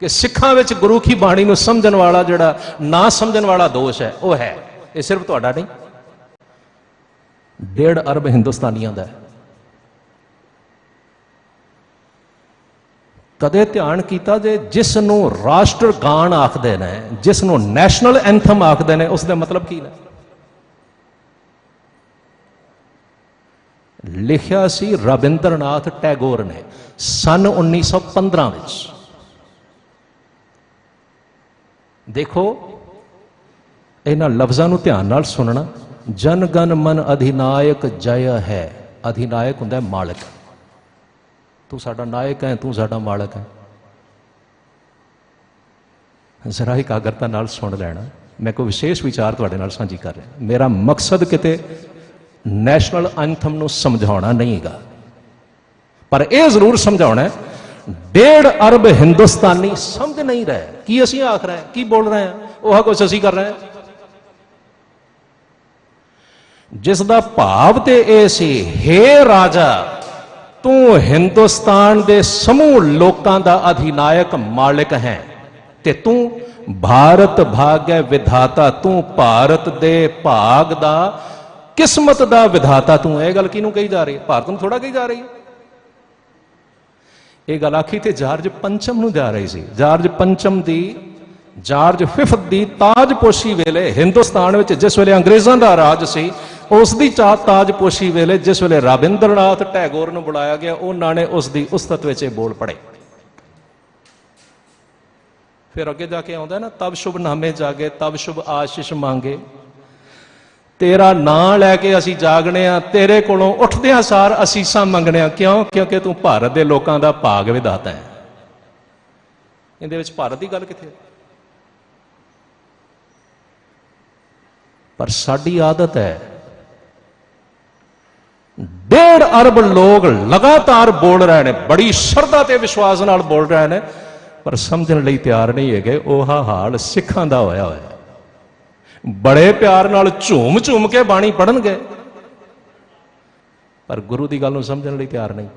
ਕਿ ਸਿੱਖਾਂ ਵਿੱਚ ਗੁਰੂ ਕੀ ਬਾਣੀ ਨੂੰ ਸਮਝਣ ਵਾਲਾ ਜਿਹੜਾ ਨਾ ਸਮਝਣ ਵਾਲਾ ਦੋਸ਼ ਹੈ ਉਹ ਹੈ, ਇਹ ਸਿਰਫ ਤੁਹਾਡਾ ਨਹੀਂ, 1.5 ਅਰਬ ਹਿੰਦੁਸਤਾਨੀਆਂ ਦਾ ਹੈ। ਕਦੇ ਧਿਆਨ ਕੀਤਾ ਜੇ ਜਿਸ ਨੂੰ ਰਾਸ਼ਟਰ ਗਾਨ ਆਖਦੇ ਨੇ, ਜਿਸ ਨੂੰ ਨੈਸ਼ਨਲ ਐਂਥਮ ਆਖਦੇ ਨੇ, ਉਸ ਦਾ ਮਤਲਬ ਕੀ ਨੇ? ਲਿਖਿਆ ਸੀ ਰਵਿੰਦਰਨਾਥ ਟੈਗੋਰ ਨੇ ਸਨ 1915 ਵਿੱਚ। ਦੇਖੋ ਇਹਨਾਂ ਲਫ਼ਜ਼ਾਂ ਨੂੰ ਧਿਆਨ ਨਾਲ ਸੁਣਨਾ। ਜਨ ਗਨ ਮਨ ਅਧਿਨਾਇਕ ਜय ਹੈ। ਅਧਿਨਾਇਕ ਹੁੰਦਾ ਮਾਲਕ। ਤੂੰ ਸਾਡਾ ਨਾਇਕ ਹੈ, ਤੂੰ ਸਾਡਾ ਮਾਲਕ ਹੈ। ਜ਼ਰਾ ਇਕਾਗਰਤਾ ਨਾਲ ਸੁਣ ਲੈਣਾ। ਮੈਂ ਕੋਈ ਵਿਸ਼ੇਸ਼ ਵਿਚਾਰ ਤੁਹਾਡੇ ਨਾਲ ਸਾਂਝੀ ਕਰ ਰਿਹਾ। ਮੇਰਾ ਮਕਸਦ ਕਿਤੇ ਨੈਸ਼ਨਲ ਐਂਥਮ ਨੂੰ ਸਮਝਾਉਣਾ ਨਹੀਂ ਹੈਗਾ, ਪਰ ਇਹ ਜ਼ਰੂਰ ਸਮਝਾਉਣਾ 1.5 ਅਰਬ ਹਿੰਦੁਸਤਾਨੀ ਸਮਝ ਨਹੀਂ ਰਹੇ ਕੀ ਅਸੀਂ ਆਖ ਰਹੇ, ਕੀ ਬੋਲ ਰਹੇ ਹਾਂ, ਉਹ ਕੁਛ ਅਸੀਂ ਕਰ ਰਹੇ ਹਾਂ। ਜਿਸ ਦਾ ਭਾਵ ਤੇ ਇਹ ਸੀ, ਹੇ ਰਾਜਾ ਤੂੰ ਹਿੰਦੁਸਤਾਨ ਦੇ ਸਮੂਹ ਲੋਕਾਂ ਦਾ ਅਧਿਨਾਇਕ ਮਾਲਿਕ ਹੈ, ਤੇ ਤੂੰ ਭਾਰਤ ਭਾਗੈ ਵਿਧਾਤਾ, ਤੂੰ ਭਾਰਤ ਦੇ ਭਾਗ ਦਾ, ਕਿਸਮਤ ਦਾ ਵਿਧਾਤਾ ਤੂੰ। ਇਹ ਗੱਲ ਕਿਹਨੂੰ ਕਹੀ ਜਾ ਰਹੀ ਹੈ? ਭਾਰਤ ਨੂੰ ਥੋੜਾ ਕਹੀ ਜਾ ਰਹੀ ਹੈ। ਇਹ ਗੱਲ ਆਖੀ ਤੇ ਜਾਰਜ ਪੰਚਮ ਨੂੰ ਜਾ ਰਹੀ ਸੀ। ਜਾਰਜ ਪੰਚਮ ਦੀ, ਜਾਰਜ ਫਿਫਥ ਦੀ ਤਾਜਪੋਸ਼ੀ ਵੇਲੇ ਹਿੰਦੁਸਤਾਨ ਵਿੱਚ ਜਿਸ ਵੇਲੇ ਅੰਗਰੇਜ਼ਾਂ ਦਾ ਰਾਜ ਸੀ, ਉਸ ਦੀ ਤਾਜਪੋਸ਼ੀ ਵੇਲੇ ਜਿਸ ਵੇਲੇ ਰਾਬਿੰਦਰਨਾਥ ਟੈਗੋਰ ਨੂੰ ਬੁਲਾਇਆ ਗਿਆ, ਉਹਨਾਂ ਨੇ ਉਸ ਦੀ ਉਸਤਤ ਵਿੱਚ ਇਹ ਬੋਲ ਪੜੇ। ਫਿਰ ਅੱਗੇ ਜਾ ਕੇ ਆਉਂਦਾ ਨਾ, ਤਬ ਸ਼ੁਭ ਨਾਮੇ ਜਾਗੇ ਤਬ ਸ਼ੁਭ ਆਸ਼ੀਸ਼ ਮੰਗੇ। ਤੇਰਾ ਨਾਂ ਲੈ ਕੇ ਅਸੀਂ ਜਾਗਣੇ ਆ, ਤੇਰੇ ਕੋਲੋਂ ਉੱਠਦਿਆਂ ਸਾਰ ਅਸੀਸਾਂ ਮੰਗਣੇ ਆ। ਕਿਉਂ? ਕਿਉਂਕਿ ਤੂੰ ਭਾਰਤ ਦੇ ਲੋਕਾਂ ਦਾ ਭਾਗ ਵਿਧਾਤਾ ਹੈ। ਇਹਦੇ ਵਿੱਚ ਭਾਰਤ ਦੀ ਗੱਲ ਕਿੱਥੇ? ਪਰ ਸਾਡੀ ਆਦਤ ਹੈ, 1.5 ਅਰਬ ਲੋਕ ਲਗਾਤਾਰ ਬੋਲ ਰਹੇ ਨੇ, ਬੜੀ ਸ਼ਰਧਾ ਤੇ ਵਿਸ਼ਵਾਸ ਨਾਲ ਬੋਲ ਰਹੇ ਨੇ, ਪਰ ਸਮਝਣ ਲਈ ਤਿਆਰ ਨਹੀਂ ਹੈਗੇ। ਉਹ ਹਾਲ ਸਿੱਖਾਂ ਦਾ ਹੋਇਆ ਹੋਇਆ। ਬੜੇ ਪਿਆਰ ਨਾਲ ਝੂਮ ਝੂਮ ਕੇ ਬਾਣੀ ਪੜ੍ਹਨਗੇ, ਪਰ ਗੁਰੂ ਦੀ ਗੱਲ ਨੂੰ ਸਮਝਣ ਲਈ ਤਿਆਰ ਨਹੀਂ।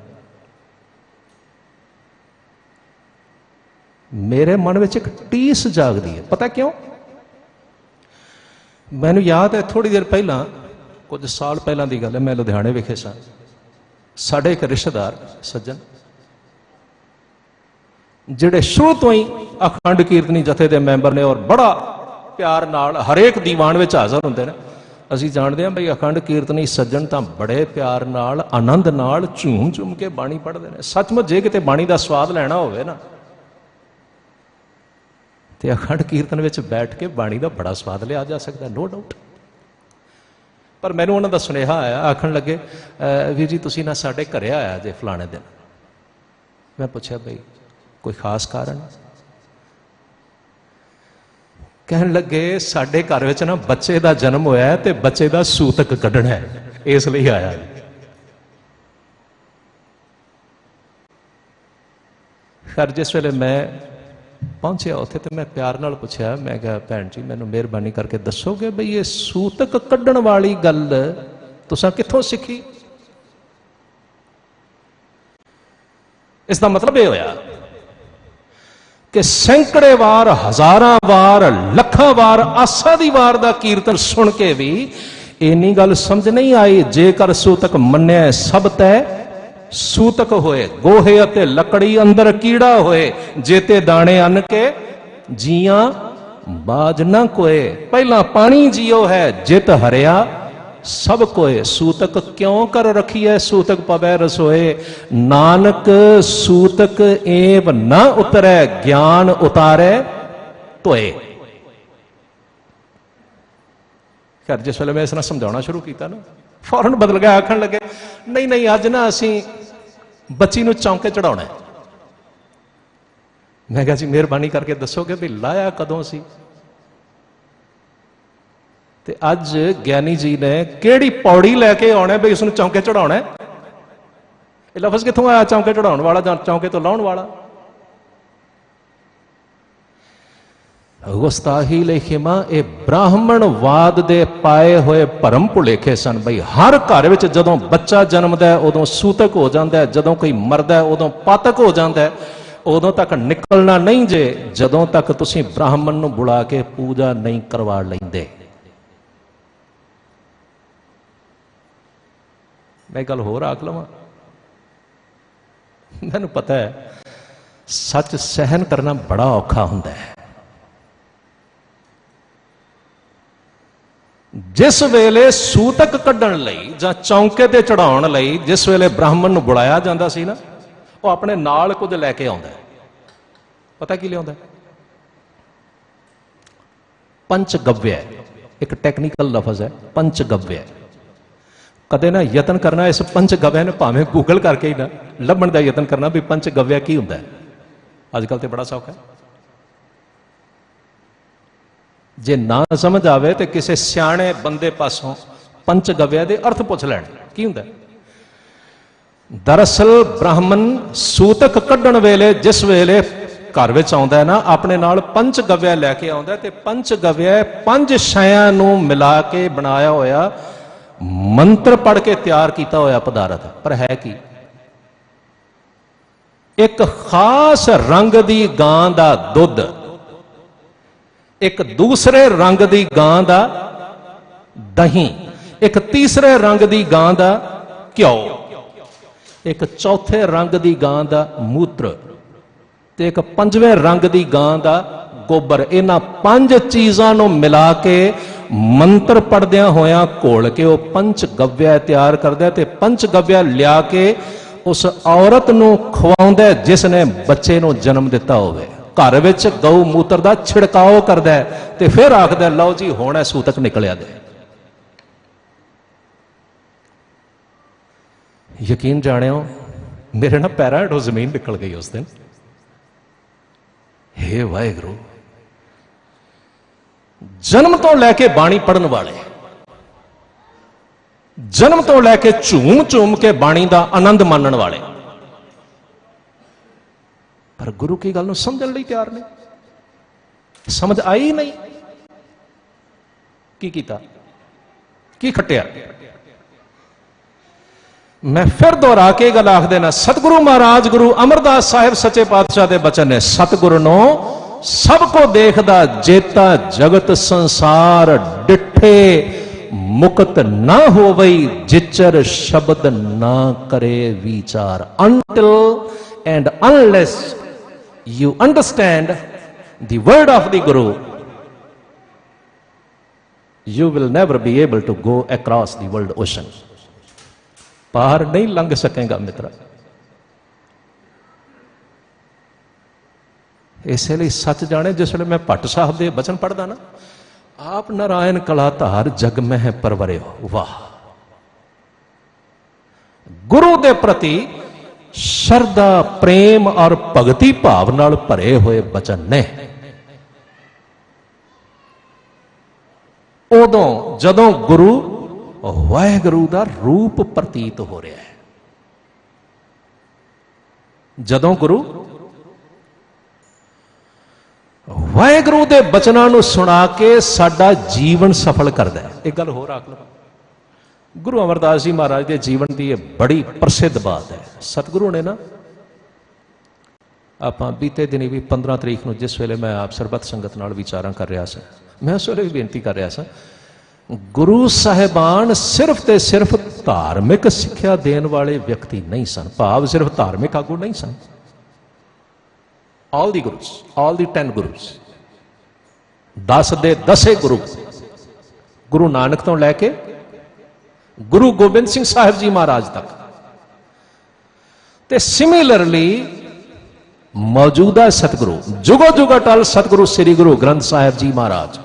ਮੇਰੇ ਮਨ ਵਿੱਚ ਇੱਕ ਟੀਸ ਜਾਗਦੀ ਹੈ। ਪਤਾ ਕਿਉਂ? ਮੈਨੂੰ ਯਾਦ ਹੈ, ਥੋੜੀ ਦੇਰ ਪਹਿਲਾਂ, ਕੁਝ ਸਾਲ ਪਹਿਲਾਂ ਦੀ ਗੱਲ ਹੈ, ਮੈਂ ਲੁਧਿਆਣੇ ਵਿਖੇ ਸਾਂ। ਸਾਡੇ ਇੱਕ ਰਿਸ਼ਤੇਦਾਰ ਸੱਜਣ, ਜਿਹੜੇ ਸ਼ੁਰੂ ਤੋਂ ਹੀ ਅਖੰਡ ਕੀਰਤਨੀ ਜਥੇ ਦੇ ਮੈਂਬਰ ਨੇ, ਔਰ ਬੜਾ ਪਿਆਰ ਨਾਲ ਹਰੇਕ ਦੀਵਾਨ ਵਿੱਚ ਹਾਜ਼ਰ ਹੁੰਦੇ ਨੇ। ਅਸੀਂ ਜਾਣਦੇ ਹਾਂ ਬਈ ਅਖੰਡ ਕੀਰਤਨੀ ਸੱਜਣ ਤਾਂ ਬੜੇ ਪਿਆਰ ਨਾਲ, ਆਨੰਦ ਨਾਲ, ਝੂਮ ਝੂਮ ਕੇ ਬਾਣੀ ਪੜ੍ਹਦੇ ਨੇ। ਸੱਚਮੁੱਚ ਜੇ ਕਿਤੇ ਬਾਣੀ ਦਾ ਸਵਾਦ ਲੈਣਾ ਹੋਵੇ ਨਾ, ਤੇ ਅਖੰਡ ਕੀਰਤਨ ਵਿੱਚ ਬੈਠ ਕੇ ਬਾਣੀ ਦਾ ਬੜਾ ਸਵਾਦ ਲਿਆ ਜਾ ਸਕਦਾ, ਨੋ ਡਾਊਟ। ਪਰ ਮੈਨੂੰ ਉਹਨਾਂ ਦਾ ਸੁਨੇਹਾ ਆਇਆ, ਆਖਣ ਲੱਗੇ, ਵੀਰ ਜੀ ਤੁਸੀਂ ਨਾ ਸਾਡੇ ਘਰੇ ਆਇਆ ਜੇ ਫਲਾਣੇ ਦਿਨ। ਮੈਂ ਪੁੱਛਿਆ ਬਈ ਕੋਈ ਖਾਸ ਕਾਰਨ? ਕਹਿਣ ਲੱਗੇ ਸਾਡੇ ਘਰ ਵਿੱਚ ਨਾ ਬੱਚੇ ਦਾ ਜਨਮ ਹੋਇਆ ਤੇ ਬੱਚੇ ਦਾ ਸੂਤਕ ਕੱਢਣਾ ਹੈ, ਇਸ ਲਈ ਆਇਆ। ਖੈਰ ਜਿਸ ਵੇਲੇ ਮੈਂ ਪਹੁੰਚਿਆ ਉੱਥੇ ਤੇ ਮੈਂ ਪਿਆਰ ਨਾਲ ਪੁੱਛਿਆ, ਮੈਂ ਕਿਹਾ ਭੈਣ ਜੀ ਮੈਨੂੰ ਮਿਹਰਬਾਨੀ ਕਰਕੇ ਦੱਸੋਗੇ ਬਈ ਇਹ ਸੂਤਕ ਕੱਢਣ ਵਾਲੀ ਗੱਲ ਤੁਸੀਂ ਕਿੱਥੋਂ ਸਿੱਖੀ? ਇਸ ਦਾ ਮਤਲਬ ਇਹ ਹੋਇਆ ਕਿ ਸੈਂਕੜੇ ਵਾਰ, ਹਜ਼ਾਰਾਂ ਵਾਰ, ਲੱਖਾਂ ਵਾਰ, ਆਸਾ ਦੀ ਵਾਰ ਦਾ ਕੀਰਤਨ ਸੁਣ ਕੇ ਵੀ ਇੰਨੀ ਗੱਲ ਸਮਝ ਨਹੀਂ ਆਈ। ਜੇਕਰ ਸੂਤਕ ਮੰਨਿਆ ਸਭ ਤੈ ਸੂਤਕ ਹੋਏ, ਗੋਹੇ ਅਤੇ ਲੱਕੜੀ ਅੰਦਰ ਕੀੜਾ ਹੋਏ, ਜੇਤੇ ਦਾਣੇ ਅੰਨ ਕੇ ਜੀਆਂ ਬਾਜ ਨਾ ਕੋਏ। ਪਹਿਲਾਂ ਪਾਣੀ ਜੀਓ ਹੈ, ਜਿਤ ਹਰਿਆ ਸਭ ਕੋਏ। ਸੂਤਕ ਕਿਉਂ ਕਰ ਰਖੀਐ ਸੂਤਕ ਪਵੈ ਰਸੋਏ। ਨਾਨਕ ਸੂਤਕ ਏਵ ਨਾ ਉਤਰੈ, ਗਿਆਨ ਉਤਾਰੈ ਧੋਏ। ਖੈਰ ਜਿਸ ਵੇਲੇ ਮੈਂ ਇਸ ਨਾਲ ਸਮਝਾਉਣਾ ਸ਼ੁਰੂ ਕੀਤਾ ਨਾ, ਫੌਰਨ ਬਦਲ ਗਿਆ, ਆਖਣ ਲੱਗੇ ਨਹੀਂ ਨਹੀਂ ਅੱਜ ਨਾ ਅਸੀਂ ਬੱਚੀ ਨੂੰ ਚੌਂਕੇ ਚੜਾਉਣਾ। ਮੈਂ ਕਿਹਾ ਜੀ ਮਿਹਰਬਾਨੀ ਕਰਕੇ ਦੱਸੋਗੇ ਵੀ ਲਾਇਆ ਕਦੋਂ ਸੀ? ਤੇ ਅੱਜ ਗਿਆਨੀ ਜੀ ਨੇ ਕਿਹੜੀ ਪੌੜੀ ਲੈ ਕੇ ਆਉਣਾ ਬਈ ਉਸ ਨੂੰ ਚੌਂਕੇ ਚੜਾਉਣਾ? ਇਹ ਲਫ਼ਜ਼ ਕਿੱਥੋਂ ਆਇਆ, ਚੌਂਕੇ ਚੜਾਉਣ ਵਾਲਾ ਜਾਂ ਚੌਂਕੇ ਤੋਂ ਲਾਉਣ ਵਾਲਾ? ਗੁਸਤਾਹੀ ਲੇਖਿਮਾ ਇਹ ਬ੍ਰਾਹਮਣਵਾਦ ਦੇ ਪਾਏ ਹੋਏ ਭਰਮ ਭੁਲੇਖੇ ਸਨ। ਬਈ ਹਰ ਘਰ ਵਿੱਚ ਜਦੋਂ ਬੱਚਾ ਜਨਮਦਾ ਉਦੋਂ ਸੂਤਕ ਹੋ ਜਾਂਦਾ, ਜਦੋਂ ਕੋਈ ਮਰਦਾ ਉਦੋਂ ਪਾਤਕ ਹੋ ਜਾਂਦਾ। ਉਦੋਂ ਤੱਕ ਨਿਕਲਣਾ ਨਹੀਂ ਜੇ ਜਦੋਂ ਤੱਕ ਤੁਸੀਂ ਬ੍ਰਾਹਮਣ ਨੂੰ ਬੁਲਾ ਕੇ ਪੂਜਾ ਨਹੀਂ ਕਰਵਾ ਲੈਂਦੇ। ਮੈਂ ਗੱਲ ਹੋਰ ਆਖ ਲਵਾਂ, ਮੈਨੂੰ ਪਤਾ ਹੈ ਸੱਚ ਸਹਿਨ ਕਰਨਾ ਬੜਾ ਔਖਾ ਹੁੰਦਾ ਹੈ। ਜਿਸ ਵੇਲੇ ਸੂਤਕ ਕੱਢਣ ਲਈ ਜਾਂ ਚੌਂਕੇ ਤੇ ਚੜਾਉਣ ਲਈ ਜਿਸ ਵੇਲੇ ਬ੍ਰਾਹਮਣ ਨੂੰ ਬੁਲਾਇਆ ਜਾਂਦਾ ਸੀ ਨਾ, ਉਹ ਆਪਣੇ ਨਾਲ ਕੁਝ ਲੈ ਕੇ ਆਉਂਦਾ। ਪਤਾ ਕੀ ਲਿਆਉਂਦਾ? पंचगव्य एक टैक्नीकल लफज है, पंचगव्य। कदे ना यतन करना इस पंचगव्य ने, भावें गूगल करके ही ना लभण का यतन करना भी पंचगव्य की हुंदा है। अजकल तो बड़ा सौखा है, जे ना समझ आवे तो किसी सियाणे बंदे पासों पंचगव्य के अर्थ पुछ लैण की हुंदा है। दरअसल ब्राह्मण सूतक कढ़ण वेले जिस वेले घर विच आउंदा है ना, अपने नाल पंचगव्य लैके आउंदा है, ते पंचगव्य 5 शयां नूं मिला के बनाया होया, मंत्र पढ़ के तैयार किया होया पदार्थ। पर है की एक खास रंग दी गां दा दुध, एक दूसरे रंग दी गां दा दही, एक तीसरे रंग दी गां दा घ्यो, एक चौथे रंग दी गां दा मूत्र, ते एक 5वें रंग दी गां दा गोबर। इन्हां 5 चीज़ां नूं मिला के मंत्र पढ़दियां होया घोल के वह पंचगव्य तैयार करदा ते पंचगव्य लिया के उस औरत नूं खवाउंदा जिसने बच्चे नूं जन्म दिता होवे। घर विच गौ मूत्र दा छिड़काव करदा ते फिर आखदा लो जी हुण सूतक निकलिया दे। यकीन जाणियो मेरे ना पैरां हेठों जमीन निकल गई उस दिन। हे वाहिगुरू, जन्म तो लैके बाणी पढ़न वाले, जन्म तो लैके झूम झूम के बाणी का आनंद मानन वाले, पर गुरु की गल नूं समझण लई तैयार नहीं, समझ आई नहीं। की कीता, की खट्टिया। मैं फिर दोहरा के गल आख देना, सतगुरु महाराज गुरु अमरदास साहिब सच्चे पातशाह के बचन ने, सतगुरु नो सबको देखदा जेता जगत संसार डिठे मुक्त ना होवई जिचर शब्द ना करे विचार। Until and unless you understand the word of the Guru, you will never be able to go across the world ocean. पार नहीं लंघ सकेगा मित्र। इसलिए सच जाने, जिस वे मैं भट्ट साहब के बचन पढ़दा ना, आप नारायण कलाधार जग में है परवरे हो। वाह, गुरु के प्रति श्रद्धा प्रेम और भगती भाव नाल भरे हुए बचन ने। उदों जदों गुरु वाहिगुरू का रूप प्रतीत हो रहा है, जदों गुरु वाहिगुरू के बचनों को सुना के साडा जीवन सफल करता है। एक गल होर आख लो, गुरु अमरदास जी महाराज के जीवन की बड़ी प्रसिद्ध बात है। सतगुरु ने ना, आप बीते दिन भी 15 तरीक को जिस वेले मैं आप सरबत संगत नाल विचारां कर रहा था, मैं उस वेले भी बेनती कर रहा था, गुरु साहिबान सिर्फ ते सिर्फ धार्मिक सिक्ख्या देन वाले व्यक्ति नहीं सन, भाव सिर्फ धार्मिक आगू नहीं सन। All the guru's, all the 10 guru's, 10 दे 10 गुरु, गुरु नानक तो लैके गुरु गोबिंद सिंह साहिब जी महाराज तक, ते सिमिलरली मौजूदा सतगुरु जुगो जुग अटल सतगुरु श्री गुरु ग्रंथ साहिब जी महाराज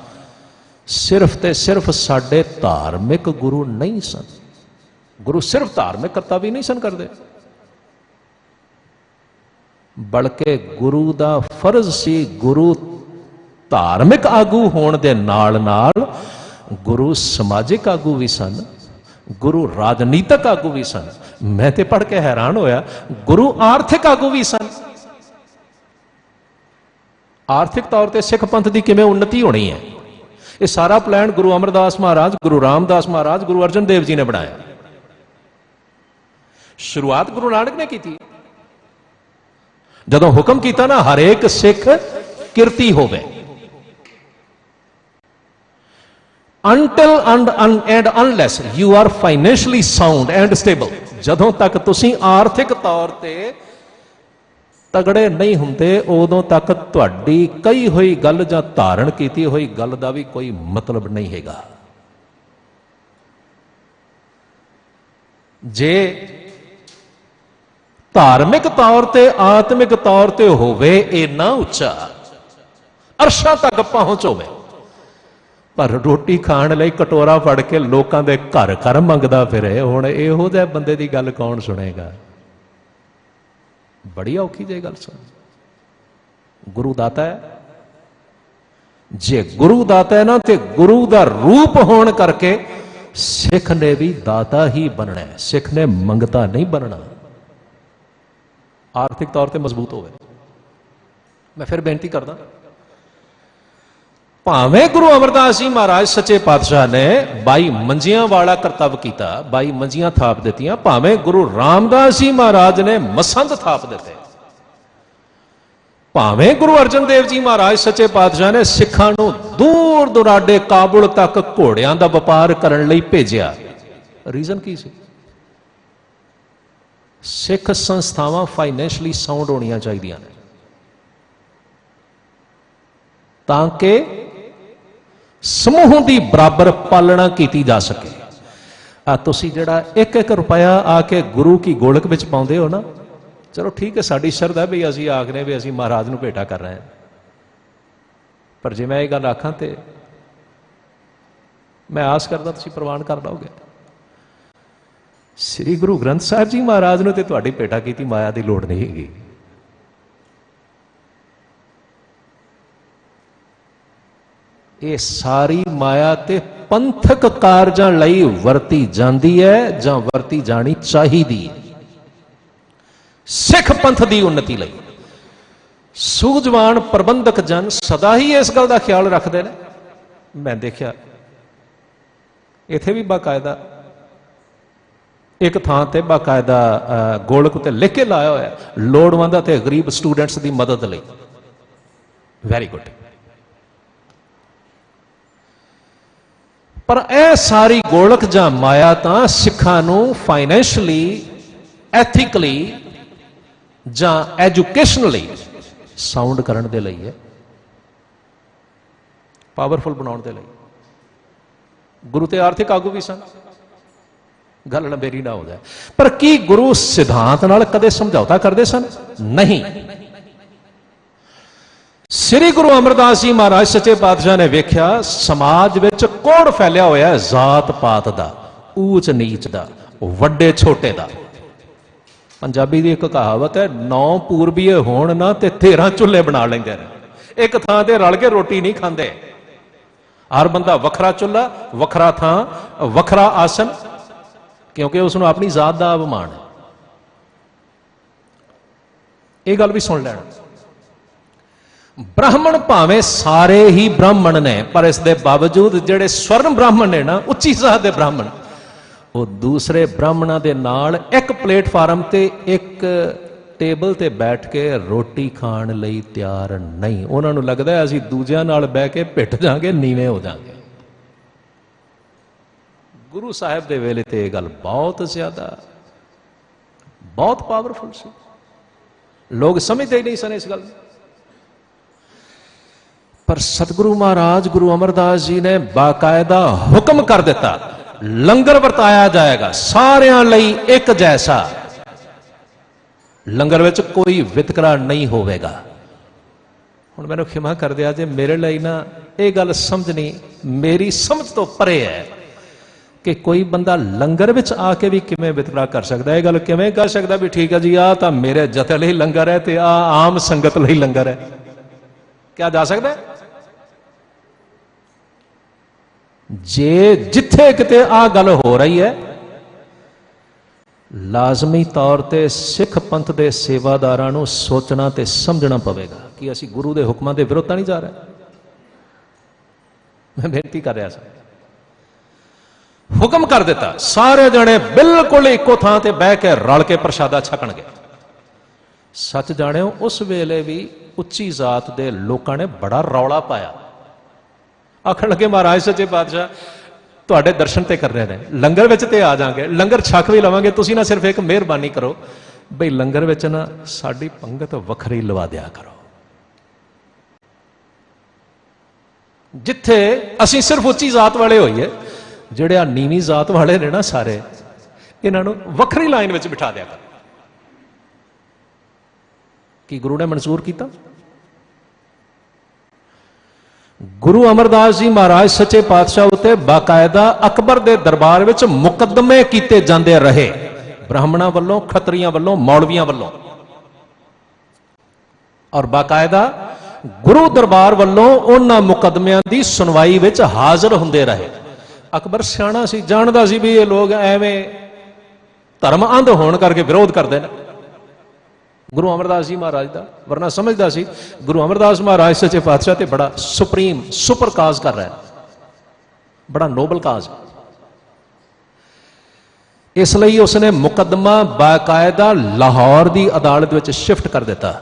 सिर्फ ते सिर्फ साडे धार्मिक गुरु नहीं सन। गुरु सिर्फ धार्मिक करता भी नहीं सन करते, बल्कि गुरु दा फर्ज सी गुरु धार्मिक आगू होने दे नाल नाल गुरु समाजिक आगू भी सन, गुरु राजनीतिक आगू भी सन। मैं ते पढ़ के हैरान होया, गुरु आर्थिक आगू भी सन। आर्थिक तौर पर सिख पंथ की किवें उन्नति होनी है, ये सारा प्लान गुरु अमरदास महाराज, गुरु रामदास महाराज, गुरु अर्जन देव जी ने बनाया। शुरुआत गुरु नानक ने की थी, जदों हुक्म किया ना हरेक सिख किरती होवे। Until and unless you are financially sound and stable, जदों तक तुसी आर्थिक तौर ते तगड़े नहीं होंदे, उदों तक तुहाडी कही हुई गल जां धारण की हुई गल का भी कोई मतलब नहीं हैगा। जे धार्मिक तौर ते आत्मिक तौर ते होवे इन्ना उच्चा अरशां तक पहुंच होवे, पर रोटी खाण लई कटोरा फड़ के लोकां दे घर घर मंगदा फिरे। हुण इहो जिहे बंदे दी गल कौन सुनेगा? बड़ी औखी जी गल सुन। गुरु दाता है, जे गुरु दाता है ना तो गुरु दा रूप होने करके सिख ने भी दाता ही बनना है। सिख ने मंगता नहीं बनना। आर्थिक तौर पर मजबूत होवे। मैं फिर बेनती करदा, भावें गुरु अमरदास जी महाराज सच्चे पातशाह ने 22 मंजियां वाला करतब किया, 22 मंजियां थाप दित्तियां। भावें गुरु रामदास जी महाराज ने मसंद थाप दिते, भावें गुरु अर्जन देव जी महाराज सच्चे पातशाह ने सिखां नूं दूर दुराडे काबुल तक घोड़ियां दा व्यापार करन लई भेजिया। रीजन की सी? सिख संस्थावां फाइनैंशली साउंड होणियां चाहीदियां ने, ताकि समूह की बराबर पालना की जा सके। तुसी जिहड़ा एक एक रुपया आके गुरु की गोलक में पाउंदे हो ना, चलो ठीक है, साड़ी शरधा भी असी आखने भी असी महाराज नूं भेटा कर रहे हैं, पर जे मैं ये गल आखां तो मैं आस करदा तुसी प्रवान कर लोगे। श्री गुरु ग्रंथ साहिब जी महाराज नूं ते तुहाडी भेटा कीती माया की लोड़ नहीं हैगी। ये सारी माया ते पंथक कारजां लई वरती जांदी है जां वरती जानी चाहिदी। सिख पंथ की उन्नति लई सूझवान प्रबंधक जन सदा ही इस गल का ख्याल रखते हैं। मैं देखा इत्थे भी बाकायदा एक थां ते बाकायदा गोलक उत्ते लिख के लाया होया, लोड़वंद ते गरीब स्टूडेंट्स की मदद लई। Very good. पर यह सारी गोलक जां माया तां सिखां नूं फाइनैंशली, एथिकली जां एजुकेशनली साउंड करने दे लई है, पावरफुल बनाने दे लई। गुरु ते आर्थिक आगू भी सन, गल लंबेरी ना हो जाए। पर की गुरु सिद्धांत नाल कदे समझौता करते सन? नहीं। श्री गुरु अमरदास जी महाराज सच्चे पातशाह ने वेख्या समाज विच कोड़ फैलिया होया है, जात पात दा, ऊच नीच दा, वड्डे छोटे दा। पंजाबी की एक कहावत है, 9 पूरबीए होण ना ते 13 चुल्हे बना लेंदे ने। एक थां ते रल के रोटी नहीं खांदे, हर बंदा वखरा चुल्हा, वखरा थां, वखरा आसन, क्योंकि उसनूं अपनी जात दा अभिमान है। यह गल भी सुन लेना। ब्राह्मण भावें सारे ही ब्राह्मण ने, पर इस दे बावजूद जिहड़े स्वर्ण ब्राह्मण ने ना, उच्ची जात दे ब्राह्मण, वो दूसरे ब्राह्मणों के नाल एक प्लेटफार्म ते एक टेबल ते बैठ के रोटी खाण लई तैयार नहीं। उन्होंने लगता है असीं दूजियां नाल बह के पिट जांगे, नीवें हो जाएंगे। गुरु साहब दे वेले ते गल बहुत ज्यादा, बहुत पावरफुल सी। लोग समझते ही नहीं सन इस गल। पर सतगुरु महाराज गुरु अमरदास जी ने बाकायदा हुक्म कर दिता, लंगर वरताया जाएगा सारियां लई एक जैसा, लंगर विच कोई वितकरा नहीं होवेगा। हुण मैनूं खिमा कर दिया जे मेरे लिए ना ये गल समझनी मेरी समझ तो परे है कि कोई बंदा लंगर विच आके भी किवें वितकरा कर सकता है। ये गल किवें कर सकता भी ठीक है जी आ तां मेरे जथे लई लंगर है ते आ आम संगत लई लंगर है, क्या जा सकता है? जे जिथे किते आ गल हो रही है, लाजमी तौर ते सिख पंथ के सेवादारां नूं सोचना ते समझना पवेगा कि असीं गुरु के हुक्मां दे विरोध नहीं जा रहे। मैं बेनती कर रहा था, हुक्म कर दिता सारे जने बिल्कुल इको थां ते बह के रल के प्रशादा छकणगे। सच जाणिओ उस वेले भी उच्ची जात दे लोकां ने बड़ा रौला पाया। आखण लगे महाराज सच्चे पातशाह तुहाडे दर्शन ते कर रहे हैं, लंगर विच ते आ जाएंगे, लंगर छक भी लवांगे, तुसीं ना सिर्फ एक मेहरबानी करो बई लंगर विच ना साडी पंगत वखरी लवा दिया करो। जिथे असीं सिर्फ उच्ची जात वाले होइए, जिहड़े आ नीवीं जात वाले ने ना सारे, इन्हां नूं वखरी लाइन विच बिठा दिया करो। कि गुरु ने मंजूर किया? गुरु अमरदास जी महाराज सच्चे पातशाह उत्ते बाकायदा अकबर दे दरबार विच मुकदमे कीते जांदे रहे, ब्राह्मणां वल्लों, खत्रियां वल्लों, मौलवियां वल्लों, और बाकायदा गुरु दरबार वल्लों उन्हां मुकदमियां दी सुनवाई विच हाजिर हुंदे रहे। अकबर सियाणा सी, जानदा सी भी ये लोग एवें धर्म अंध होण करके विरोध करदे ने गुरु अमरदास जी महाराज का, वरना समझदा सी गुरु अमरदास महाराज सच्चे पातशाह ते बड़ा सुप्रीम सुपर काज कर रहा है, बड़ा नोबल काज। इसलिए उसने मुकदमा बाकायदा लाहौर की अदालत में शिफ्ट कर दिता।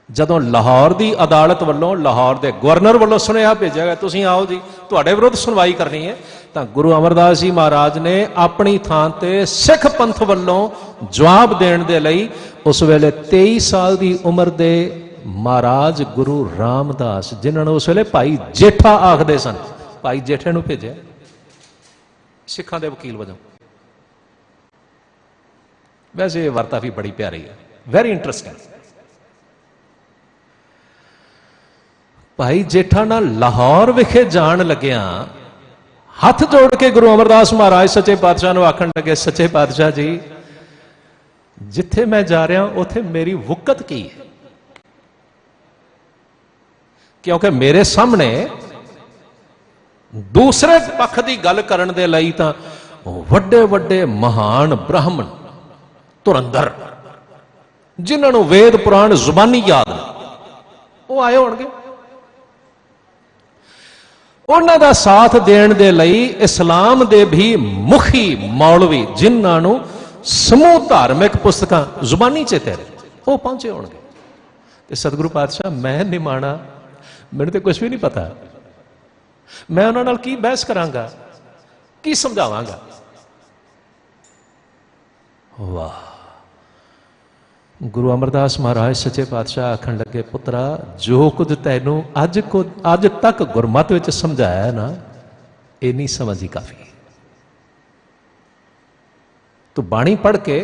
जदों लाहौर की अदालत वालों, लाहौर के गवर्नर वालों सुनेहा भेजा गया तुसीं आओ जी तुहाडे विरुद्ध सुनवाई करनी है, तो गुरु अमरदास जी महाराज ने अपनी थां ते सिख पंथ वालों जवाब देने दे लई उस वेले 23 साल की उम्र के महाराज गुरु रामदास, जिन्होंने उस वेले भाई जेठा आखदे सन, भाई जेठे नूं भेजिया सिखां दे वकील वजों। वैसे ये वार्ता भी बड़ी प्यारी है, वेरी इंटरेस्टिंग। भाई जेठा नाल लाहौर विखे जान लग्या हथ जोड़ के गुरु अमरदास महाराज सच्चे पातशाह नूं आखण लगे, सच्चे पातशाह जी जिथे मैं जा रहा उथे मेरी वुकत की है, क्योंकि मेरे सामने दूसरे पक्ष की गल करन दे लई तां वड्डे वड्डे महान ब्राह्मण धुरंधर जिन्होंने वेद पुराण जुबानी याद वो आए होणगे, उन्हां दा साथ देण दे लई इस्लाम दे भी मुखी मौलवी जिन्होंने समूह धार्मिक पुस्तकां जुबानी चेते वो पहुंचे होणगे। ते सतगुरु पातशाह मैं निमाणा, मैनूं तो कुछ भी नहीं पता, मैं उन्हां नाल की बहस करांगा, की समझावांगा। वाह! गुरु अमरदास महाराज सच्चे पातशाह आखण लगे, पुत्रा जो कुछ तैनू अज तक गुरमत विच समझाया ना, इन्नी समझ ही काफी है। तू बाणी पढ़ के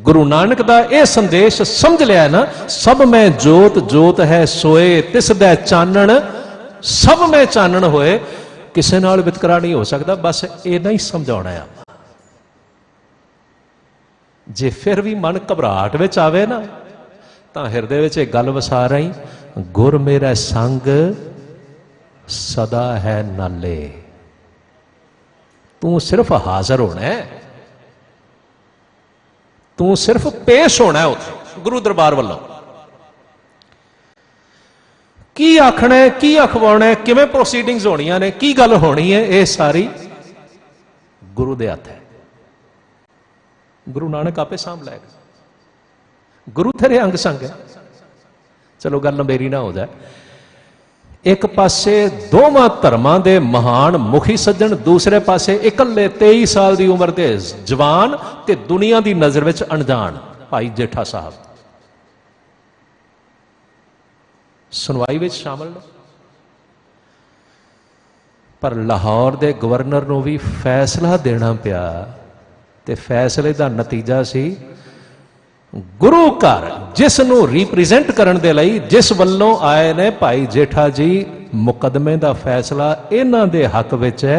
गुरु नानक दा यह संदेश समझ लिया ना, सब में जोत जोत है सोए तिस दै चानण, सब में चानण होए, किसी नाल वितकरा नहीं हो सकता। बस इन्ना ही समझाउणा है। जे फिर भी मन घबराहट विच आवे ना, तो हिरदे विच एक गल वसा रही, गुर मेरा संग सदा है नाले। तू सिर्फ हाजिर होना है, तू सिर्फ पेश होना है उत्थे गुरु दरबार वालों। की आखना है, की अखवाना है, किवें प्रोसीडिंग्स होणियां ने, की गल होनी है, ये सारी गुरु दे हत्थ है। गुरु नानक आपे सांभ लैगा, गुरु तेरे अंग संग है। चलो गल मेरी ना हो जाए। एक पासे दोवां धर्मां दे महान मुखी सज्जन, दूसरे पासे इकल्ले 23 साल की उम्र के जवान ते दुनिया की नजर विच अनजान भाई जेठा साहब सुनवाई विच शामिल ने। पर लाहौर के गवर्नर नूं भी फैसला देना पिया, ते फैसले का नतीजा सी गुरु घर जिस नूं रिप्रेजेंट करन दे लई, जिस वल्लों आए ने भाई जेठा जी, मुकदमे का फैसला इन्हां दे हक विच है।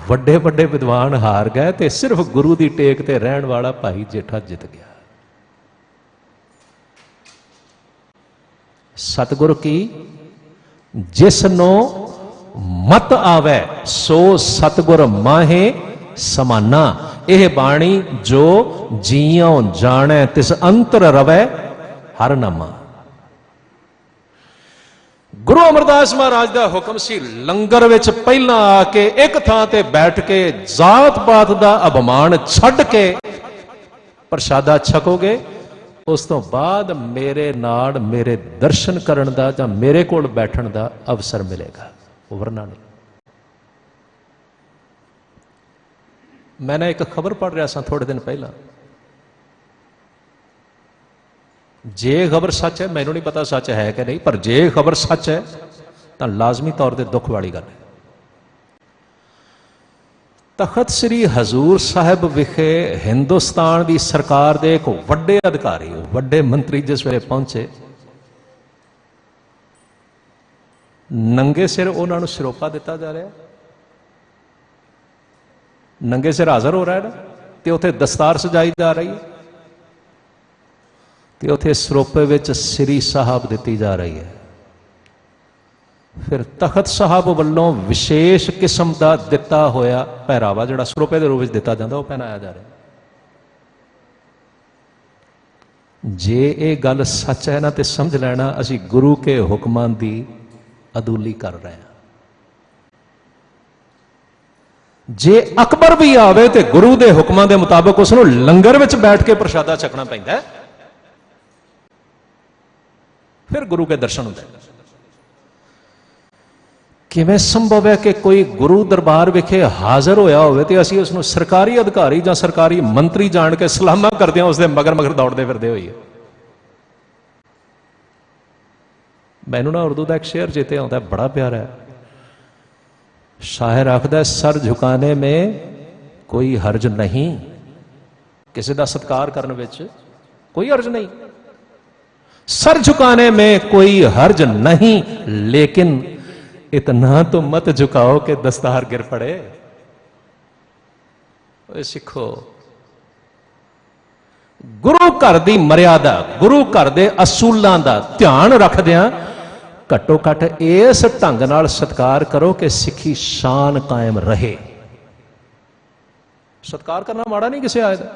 वड्डे वड्डे विद्वान हार गए ते सिर्फ गुरु की टेक ते रहन वाला भाई जेठा जित गया। सतगुर की जिसनों मत आवे सो सतगुर माहे समाना। यह बाणी जो जियों जाने तिस अंतर रवै हर नामा। गुरु अमरदास महाराज का हुक्म सी, लंगर विच पहला आके एक थां ते बैठ के जात पात का अभिमान छड्ड के प्रसादा छकोगे, उस तो बाद मेरे नाल मेरे दर्शन करन दा जां मेरे कोल बैठण दा अवसर मिलेगा, वरना नहीं। मैंने एक खबर पढ़ रहा था थोड़े दिन पहला, जे खबर सच है, मैनू नहीं पता सच है कि नहीं, पर जे खबर सच है तो लाजमी तौर पर दुख वाली गल है। तखत श्री हजूर साहब विखे हिंदुस्तान की सरकार के एक वड्डे अधिकारी, वड्डे मंत्री जिस वे पहुंचे, ਨੰਗੇ ਸਿਰ ਉਹਨਾਂ ਨੂੰ ਸਿਰੋਪਾ ਦਿੱਤਾ ਜਾ ਰਿਹਾ, ਨੰਗੇ ਸਿਰ ਹਾਜ਼ਰ ਹੋ ਰਿਹਾ ਨਾ, ਤੇ ਉੱਥੇ ਦਸਤਾਰ ਸਜਾਈ ਜਾ ਰਹੀ ਹੈ, ਤੇ ਉੱਥੇ ਸਰੋਪੇ ਵਿੱਚ ਸ੍ਰੀ ਸਾਹਿਬ ਦਿੱਤੀ ਜਾ ਰਹੀ ਹੈ। ਫਿਰ ਤਖਤ ਸਾਹਿਬ ਵੱਲੋਂ ਵਿਸ਼ੇਸ਼ ਕਿਸਮ ਦਾ ਦਿੱਤਾ ਹੋਇਆ ਪਹਿਰਾਵਾ ਜਿਹੜਾ ਸਰੋਪੇ ਦੇ ਰੂਪ ਵਿੱਚ ਦਿੱਤਾ ਜਾਂਦਾ, ਉਹ ਪਹਿਨਾਇਆ ਜਾ ਰਿਹਾ। ਜੇ ਇਹ ਗੱਲ ਸੱਚ ਹੈ ਨਾ, ਤੇ ਸਮਝ ਲੈਣਾ ਅਸੀਂ ਗੁਰੂ ਕੇ ਹੁਕਮਾਂ ਦੀ ਅਦੂਲੀ ਕਰ ਰਹੇ ਹਾਂ। ਜੇ ਅਕਬਰ ਵੀ ਆਵੇ ਤੇ ਗੁਰੂ ਦੇ ਹੁਕਮਾਂ ਦੇ ਮੁਤਾਬਕ ਉਸ ਨੂੰ ਲੰਗਰ ਵਿੱਚ ਬੈਠ ਕੇ ਪ੍ਰਸ਼ਾਦਾ ਛਕਣਾ ਪੈਂਦਾ ਹੈ, ਫਿਰ ਗੁਰੂ ਕੇ ਦਰਸ਼ਨ ਹੁੰਦੇ। ਕਿਵੇਂ ਸੰਭਵ ਹੈ ਕਿ ਕੋਈ ਗੁਰੂ ਦਰਬਾਰ ਵਿਖੇ ਹਾਜ਼ਰ ਹੋਇਆ ਹੋਵੇ ਤੇ ਅਸੀਂ ਉਸ ਨੂੰ ਸਰਕਾਰੀ ਅਧਿਕਾਰੀ ਜਾਂ ਸਰਕਾਰੀ ਮੰਤਰੀ ਜਾਣ ਕੇ ਸਲਾਮਾਂ ਕਰਦੇ ਹਾਂ, ਉਸ ਦੇ ਮਗਰ ਮਗਰ ਦੌੜਦੇ ਫਿਰਦੇ ਹੋਈਏ। ਮੈਨੂੰ ਨਾ ਉਰਦੂ ਦਾ ਇੱਕ ਸ਼ੇਅਰ ਚੇਤੇ ਆਉਂਦਾ, ਬੜਾ ਪਿਆਰਾ ਹੈ। ਸ਼ਾਇਰ ਆਖਦਾ, ਸਰ ਝੁਕਾਨੇ ਮੇਂ ਕੋਈ ਹਰਜ ਨਹੀਂ, ਕਿਸੇ ਦਾ ਸਤਿਕਾਰ ਕਰਨ ਵਿੱਚ ਕੋਈ ਹਰਜ ਨਹੀਂ। सर झुकाने में कोई हर्ज नहीं, लेकिन इतना तो मत झुकाओ कि दस्तार गिर पड़े। सिखो, गुरु घर की मर्यादा, गुरु घर के असूलों का ध्यान रखदियां घट्टो घट इस ढंग नाल सत्कार करो कि सिखी शान कायम रहे। सत्कार करना माड़ा नहीं किसी आए दा,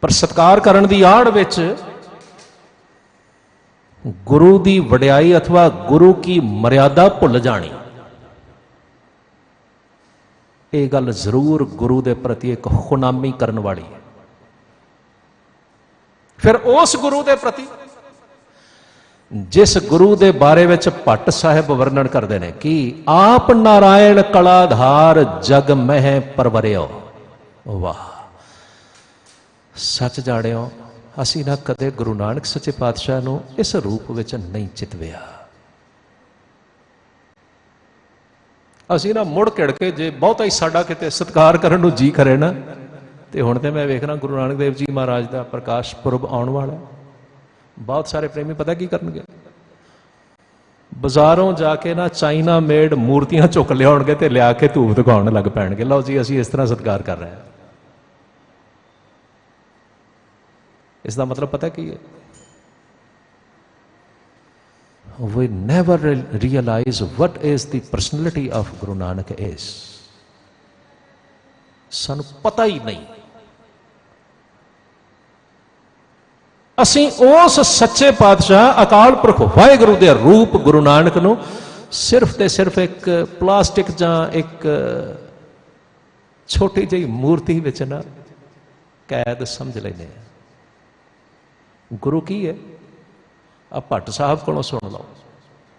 पर सत्कार करन दी आड़ विच गुरु की वडियाई अथवा गुरु की मर्यादा भुल जानी, ये गल जरूर गुरु के प्रति एक खुनामी करने वाली है। फिर उस गुरु के प्रति जिस गुरु के बारे में भट्ट साहिब वर्णन करते हैं कि आप नारायण कलाधार जग मह परवरियो। वाह, सच जाणियो, असी ना कदे गुरु नानक सच्चे पातशाह नूं इस रूप विच नहीं चितविया। असी ना मुड़ घिड़ के जे बहुता ही साडा किते सत्कार करन नूं जी करे ना, ते हुण ते मैं वेखना गुरु नानक देव जी महाराज का प्रकाश पुरब आउण वाला, बहुत सारे प्रेमी पता की करनगे, बाजारों जाके ना चाइना मेड मूर्तियां चुक लियाउणगे ते लिया के धूप दिखाउण लग पैणगे। लो जी, असी इस तरह सत्कार कर रहे हैं। इसका मतलब पता की है, we never realize what is the personality of Guru Nanak is। सानू पता ही नहीं। असी उस सच्चे पातशाह अकाल पुरख वाहिगुरु दे रूप गुरु नानक नू सिर्फ ते सिर्फ एक प्लास्टिक जां एक छोटी जी मूर्ति विच ना कैद समझ लेने। गुरु की है, अब भट्ट साहब को सुन लो,